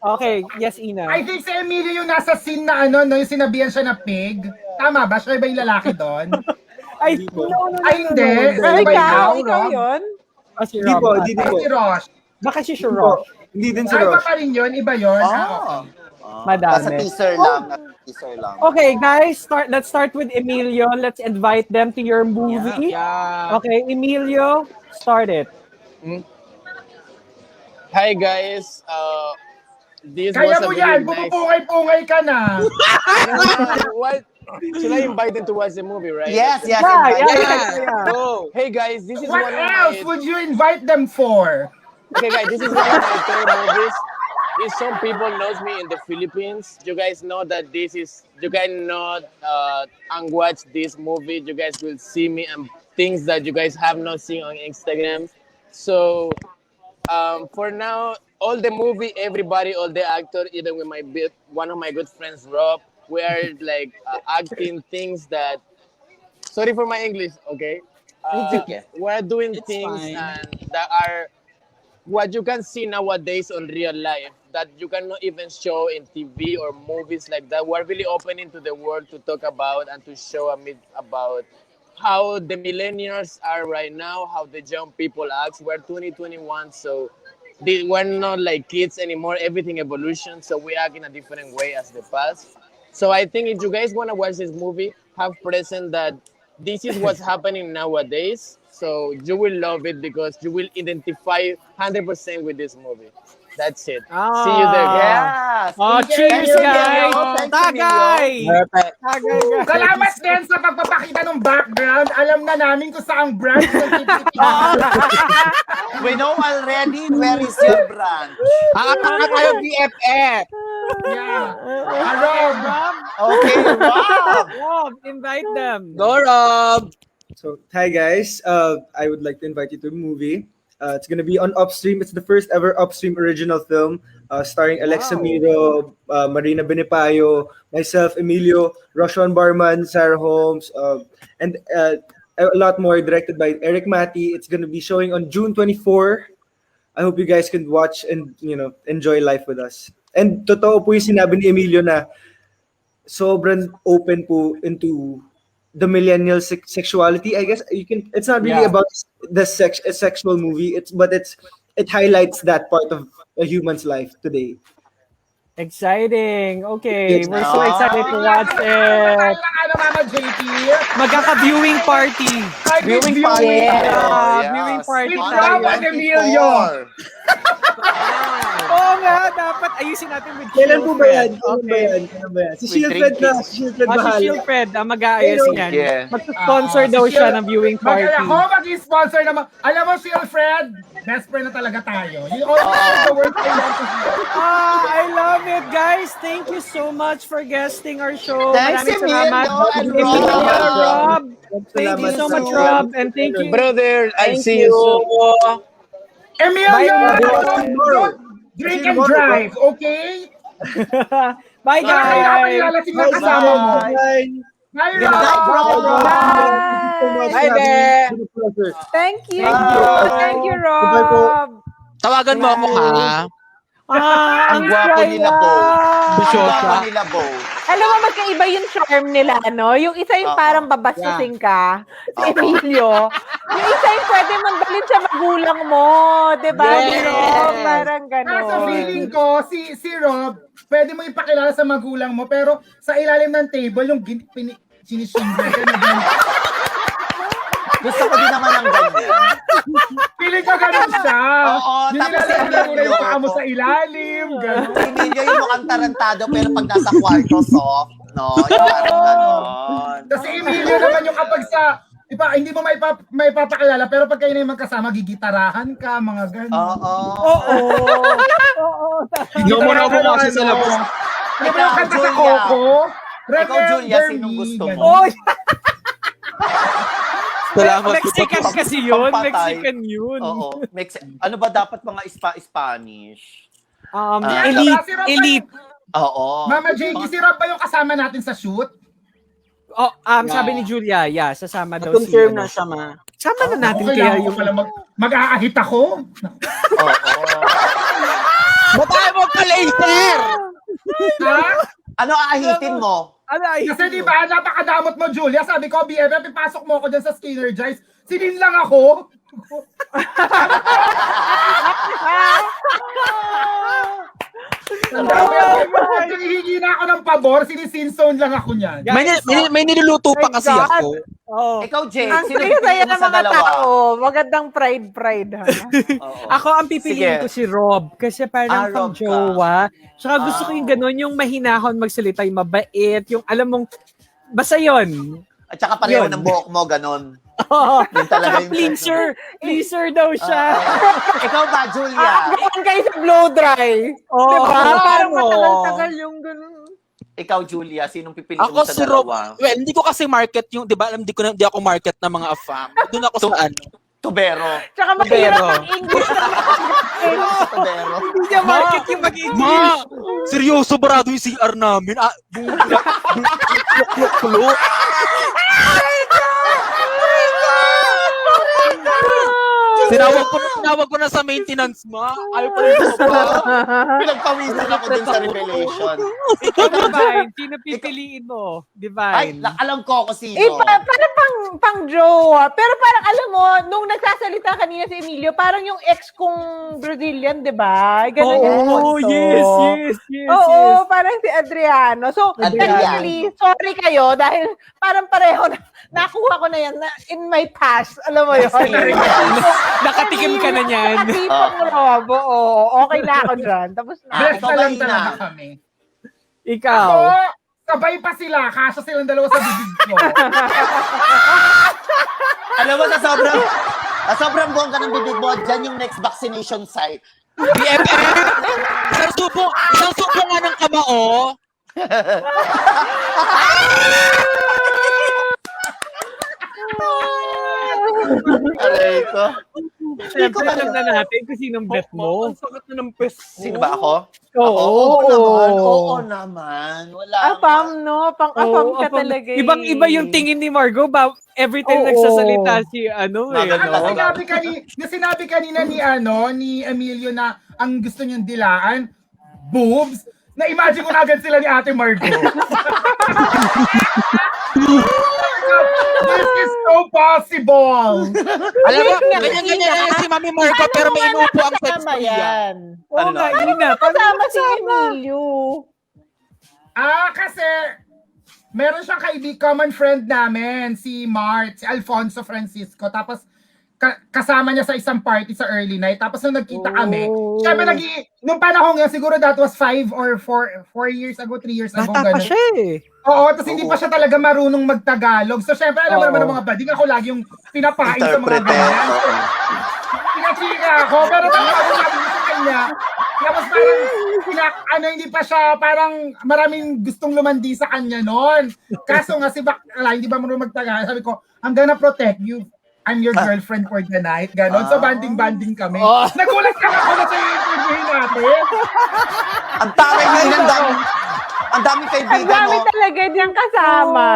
Okay, yes, Ina. I think si Emilio yung nasa scene na ano, no, yung sinabihan siya na pig. Tama ba? Siya ba yung lalaki doon? Ay, no. Ay, hindi. Ay, Ano ba ikaw yun? ikaw yun? Ah, si Hindi Rob. po, hindi Ay, po. si Rosh. Baka si Hindi po. Rob. Hindi din si Ay, iba Rosh. pa rin yun? Iba yun? Oh. Madami. Nasa teaser lang. Teaser lang. Okay, guys, let's start with Emilio. Let's invite them to your movie. Yeah. Okay, Emilio, start it. Hi, guys. This Kaya was a mo really yan. nice. Pupupungay-pungay ka na. What? Should I invite them to watch the movie, right? Yes, yes. Yeah, invite yeah, them. yeah. Oh, hey guys, this is What one else of my... would you invite them for? Okay, guys, this is one of my favorite movies. If some people knows me in the Philippines, you guys know that this is, you guys know and watch this movie, you guys will see me and things that you guys have not seen on Instagram. So for now, all the movie, everybody, all the actor, even with one of my good friends, Rob, we are like acting things that, sorry for my English, okay? We're doing things fine. and that are what you can see nowadays on real life that you cannot even show in TV or movies like that. We're really opening to the world to talk about and to show a bit about how the millennials are right now, how the young people act. We're 2021, so we're not like kids anymore. Everything evolution, so we act in a different way as the past. So I think if you guys want to watch this movie, have present that this is what's happening nowadays. So you will love it because you will identify 100% with this movie. That's it. See you there. Yes. Oh, cheers, you, guys! Emilio. Thanks, Tagay! Perfect. Tagay, guys! Salamat din sa pagpapakita ng background. Alam na namin kung saang branch ng We know already where is your branch. Aapak na tayo, BFF! Yeah. Rob. Okay, Rob. Rob, invite them. Go, Rob! So, hi guys. I would like to invite you to a movie. It's gonna be on Upstream. It's the first ever Upstream original film, starring Alexa Miro, Marina Benipayo, myself, Emilio, Roshan Barman, Sarah Holmes, and a lot more. Directed by Eric Mati. It's gonna be showing on June 24. I hope you guys can watch and enjoy life with us. And totoo po yung sinabi ni Emilio na sobrang open po into the millennial sexuality. I guess you can. It's not really about the a sexual movie. It highlights that part of a human's life today. Exciting. Okay, Yes, we're so excited to watch it. Mama JP. Magkaka-viewing party. Viewing party. Viewing party With tayo. Rob and Emilio. Oo nga, dapat ayusin natin with Kailan po ba yan? Okay. Kailan ba yan? Si We Shieldfred drink na. Si Shieldfred Si bahala. Shieldfred, mag-aayos yan. Yeah. Mag-sponsor daw siya ng viewing party. Ako mag-sponsor naman. Alam mo, Shieldfred, best friend na talaga tayo. You always the worst I want to hear. I love it, guys. Thank you so much for guesting our show. Thanks, Maraming salamat. Emilio and Emilio, Rob. Rob. Thank you so much, Rob. And thank you. Brother, I'll Thank see you soon. Emilio, Bye, don't drink and drive, okay? Bye, Kaya kailangan guys. ilalasing na kasama mo. Bye. Bye, Good night, Rob. Rob. Bye, Be. Thank you. Thank you, Bye po. Rob. Tawagan mo ako, ha? Ang gwapo nila, Bo. Ang gwapo nila, Bo. Alam mo, magkaiba yung charm nila, no? Yung isa yung parang babaskusin ka, si Emilio. Yung isa yung pwede mandalin sa magulang mo, di ba? Yes. Rob? Parang Kaso gano'n. feeling ko, si Rob, pwede mo ipakilala sa magulang mo, pero sa ilalim ng table, yung sinishimber ka na ganun. Gusto ko din naman ng ganyan. Feeling ko ganun siya. Oo, Yung tapos nilalagay mo na yung Emilio. paa mo sa ilalim, ganun. Si Emilio yung mukhang tarantado pero pag nasa kwarto, soft. No? Yung parang ganon. Kasi Emilio naman yung kapag sa, hindi mo may papakilala, pero pag kayo na yung magkasama, gigitarahan ka, mga ganun. Oo. Oo. Hindi mo na bumasa sa labas. Ano ba yung kanta sa Julia. Coco? Ikaw, Julia, Remember sinong me, gusto mo? ganun. Oh, Salamat. Mexican kasi yun. Pampatay. Mexican yun. Oo. Ano ba dapat mga Spanish? Elite. Oo. Mama Jakey, si Rob ba yung kasama natin sa shoot? Oh, sabi ni Julia, sasama daw Confirm ano. na siya, ma. Sama na natin Okay, kaya ako yung... pala mag-aahit ako. Oo. Ba't tayo magpa-laser? Ha? Ano aahitin mo? Ano ay? Kasi di ba, napakadamot mo, Julia. Sabi ko, BFF, ipasok mo ako dyan sa Skinnergize. Sinin lang ako. Kung hihingi na ako ng pabor, sinisinzone lang ako niyan. May niluluto pa kasi ako. Oh. Ikaw, Jay, Ang sino saya pipiliin mo ng sa mga dalawa? tao. Magandang pride, ha? Oo. Ako ang pipiliin Sige. ko si Rob kasi parang Rob pang jowa. Tsaka gusto Ah. ko yung gano'n, yung mahinahon magsalita, yung mabait, yung alam mong Basta yun. At saka pareho Yun. ng buhok mo, ganon. Oo. Yun talaga Saka yung pleaser daw siya. Ikaw ba, Julia? Ganyan kayo sa blow dry. Oo. Diba? Parang Ano? matagal-tagal yung ganun. Ikaw, Julia, sinong pipiliin Ako mo sa si Rob. dalawa? Well, hindi ko kasi market yung, 'di ba? Hindi ako market ng mga afam. Doon ako sa ano. Tubero. Tsaka mahirap Pero- ang English na Tubero. Hindi niya market yung mag-English. Ma, seryoso barado yung CR namin. Klok. Tinawag ko na sa maintenance, ma. Ayaw pa rin ko pa. Pinagpawisan ako dun sa revelation. Ikaw, Divine, sino pipiliin mo? Ay, Divine. alam ko kung sino. parang pang jowa. Pero parang alam mo, nung nagsasalita kanina si Emilio, parang yung ex kong Brazilian, di ba? Ganun yung Oo, kwento. yes. Oo, parang si Adriano. So, Adriano. technically, sorry kayo dahil parang pareho na, nakuha ko na yan na in my past. Alam mo yun? Nakatikim ka na niyan. Nakatipang Rob. Oo, okay na ako dyan. Tapos na. Blessed na lang sabay na. talaga kami. Ikaw. Ako, sabay pa sila. Kasya silang dalawa sa bibig ko. Alam mo, sa sobrang bongga ng bibig mo, dyan yung next vaccination site. BFF! Isang subo nga ng kamao. Aray ko. Siyempre, alam na natin kung sinong bet mo. Ang sakit na ng pes ko. Sino ba ako? Oo. Oo naman. Wala. Apam, no? Pang-apam ka talaga eh. Ibang-iba yung tingin ni Margo ba? Every time Oo. nagsasalita si ano eh. Maganda. Ang No? sinabi kanina ni Emilio na ang gusto niyong dilaan, boobs, na-imagine ko na agad sila ni Ate Margo. This is so possible. Alam mo, ganyan si Mami Marco pero may inupo ang sex Kasama ko yan. yan. Oo nga, Ina. Kasama si Emilio. Kasi meron siyang common friend namin, si Mart, si Alfonso Francisco. Tapos kasama niya sa isang party sa early night. Tapos nung nagkita kami, syempre nung panahon nga, siguro that was 5 or 4 years ago, 3 years ago. Bata pa ganun. siya eh. Oo, tapos hindi pa siya talaga marunong magtagalog. So syempre, alam mo naman ng mga bading, ako lagi yung pinapain sa mga Interpreter. ganyan. So, pinachika ako, pero tapos ako sabi ko sa kanya, tapos parang, hindi pa siya, parang maraming gustong lumandi sa kanya noon. Kaso nga si Bakla, hindi ba marunong magtagalog. Sabi ko, I'm gonna protect you. I'm your girlfriend for the night. Ganon. So banding-banding kami. Nagulat ka ako na sa interview natin. Ang taray niya, ang daming Ang kaibigan, dami no? talaga diyang kasama.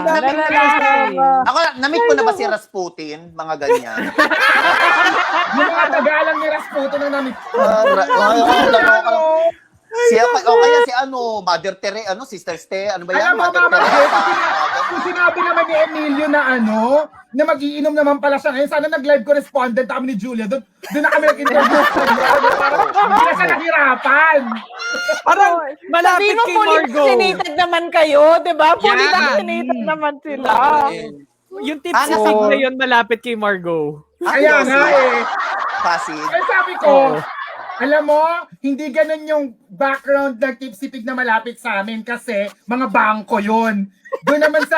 Lalaki. Ako, na-meet ko na ba si Rasputin? Mga ganyan. Yung mga Tagalang ni Rasputin na namin. Kaya si Mother Teresa, Sister Ste, ano ba yan? Alam mo, Mother Mama, Teresa. kung sinabi naman ni Emilio na na magiinom naman pala siya ngayon, sana nag-live correspondent kami ni Julia, doon na kami nag-interview sa kanya. Parang hindi na siya nahirapan. Parang malapit Sabi mo, kay fully Margo. vaccinated naman kayo, di ba? Fully Yeah. vaccinated naman sila. Yung tips sa sig na yun, malapit kay Margo. Kaya nga eh. Pasig. Kaya sabi ko, alam mo, hindi ganun yung background ng Tipsy Pig na malapit sa amin kasi mga bangko yun. Doon naman sa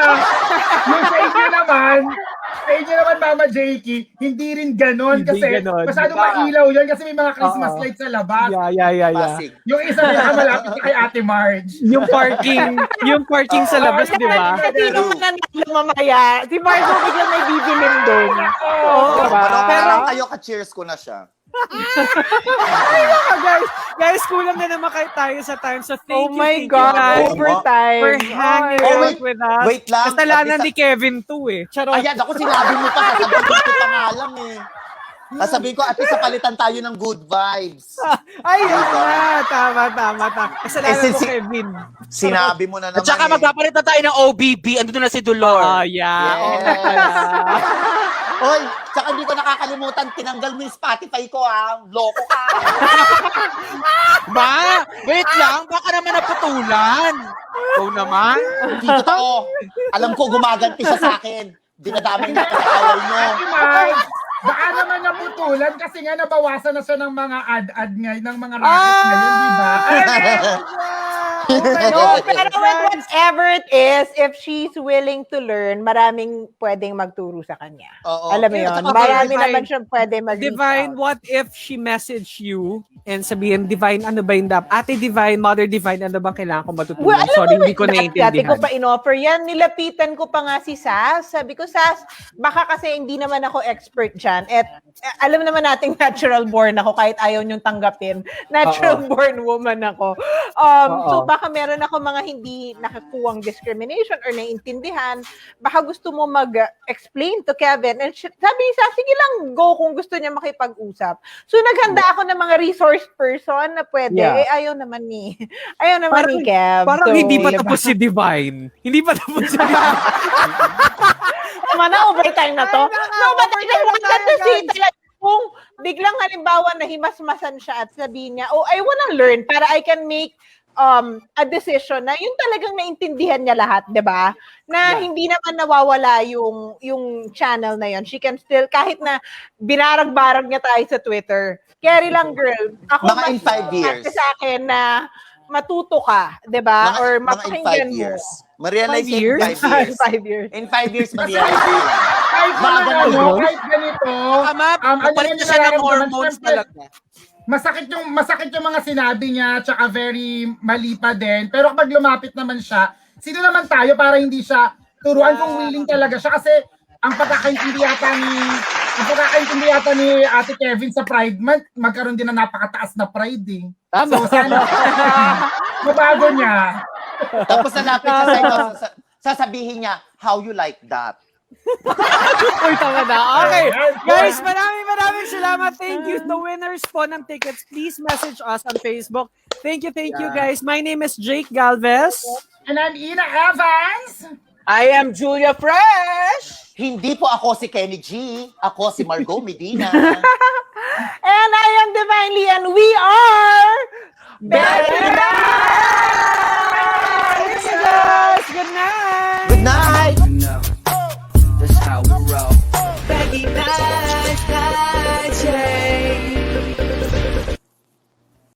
inyo naman, Mama Jakey, hindi rin ganun Hindi kasi ganun. masyadong mailaw yun kasi may mga Christmas Oo. lights sa labas. Yeah. Pasig. Yung isa nila malapit kay Ate Marge. Yung parking sa labas, di ba? Kasi nung mananalo mamaya, si Margo biglang may bibilin doon. Oo. Pero kayo, ka-cheers ko na siya. Guys, kulang na naman kayo tayo sa time. So thank Oh you, my thank you God, guys overtime. for hanging Oh, out wait. with us. Wait lang. Kasalanan At ni Kevin too eh. Charot. Ayan, ako sinabi mo pa, sasabihin ko pa nga alam eh. Sasabihin ko, at least palitan tayo ng good vibes. Ayun na. Tama. Kasalanan mo, si- Kevin. Sinabi mo na naman At saka magpapalit na tayo ng OBB. Andun na si Dolor. Yeah. Hoy, tsaka hindi ko nakakalimutan, tinanggal mo yung Spotify ko Loko ka. Ma, wait lang. Baka naman naputulan. Ikaw naman. Hindi totoo. Alam ko, gumaganti siya sa akin. Dinadamay na pag-awal mo. Ate Marge, baka naman naputulan kasi nga nabawasan na siya ng mga ad-ad ngayon, ng mga racket ngayon, di ba? No, pero whatever it is, if she's willing to learn, maraming pwedeng magturo sa kanya. Oo. Alam mo yun? Okay, Marami Divine. naman siyang pwede mag Divine, what if she message you and sabihin, Divine, ano ba yung Ate Divine, Mother Divine, ano ba kailangan ko matutunan? Well, alam Sorry, mo, hindi ko dati naiintindihan. ko pa in-offer yan. Nilapitan ko pa nga si Sas. Sabi ko, Sas, baka kasi hindi naman ako expert dyan. At alam naman nating natural born ako kahit ayaw niyong tanggapin. Natural born woman ako. So baka meron ako mga hindi nakakuwang discrimination or naiintindihan. Baka gusto mo mag-explain to Kevin. And sabi ni Sas, sige lang, go kung gusto niya makipag-usap. So naghanda ako ng mga resource person na pwede. Yeah. Ayaw naman ni Kev. Parang So, hindi pa diba? tapos si Divine. Hindi pa tapos si Divine. Tama na, overtime na to. No, but I wanted to see talaga kung biglang halimbawa na himasmasan siya at sabihin niya, oh, I wanna learn para I can make a decision na yun talagang naintindihan niya lahat, 'di ba? Na hindi naman nawawala yung channel na yun. She can still, kahit na binarag-barag niya tayo sa Twitter, carry lang, girl. Ako Mga in 5 years. sa akin na matuto ka, 'di ba? Or Mga in mapakinggan 5 mo. years. Ma-realize 5 in years? 5 years. 5 years. In 5 years, ma-realize yun. Kahit Mga naman ganun. kahit ganito, Tama, ano magpalit yun na siya ng nararamdaman, hormones syempre, talaga. masakit yung mga sinabi niya, tsaka very mali pa din. Pero kapag lumapit naman siya, sino naman tayo para hindi siya turuan kung willing talaga siya? Kasi ang pagkakaintindi yata ni Ate Kevin sa Pride Month, magkaroon din ng napakataas na pride eh. So sana mabago niya. Tapos nalapit siya sa'yo, sasabihin niya, how you like that? Uy, tama na. Okay. Guys, maraming salamat. Thank you. The winners po ng tickets, please message us on Facebook. Thank you, guys. My name is Jake Galvez. And I'm Ina Evans. I am Julia Fresh. Hindi po ako si Kenny G. Ako si Margot Medina. And I am Divinely, and we are Better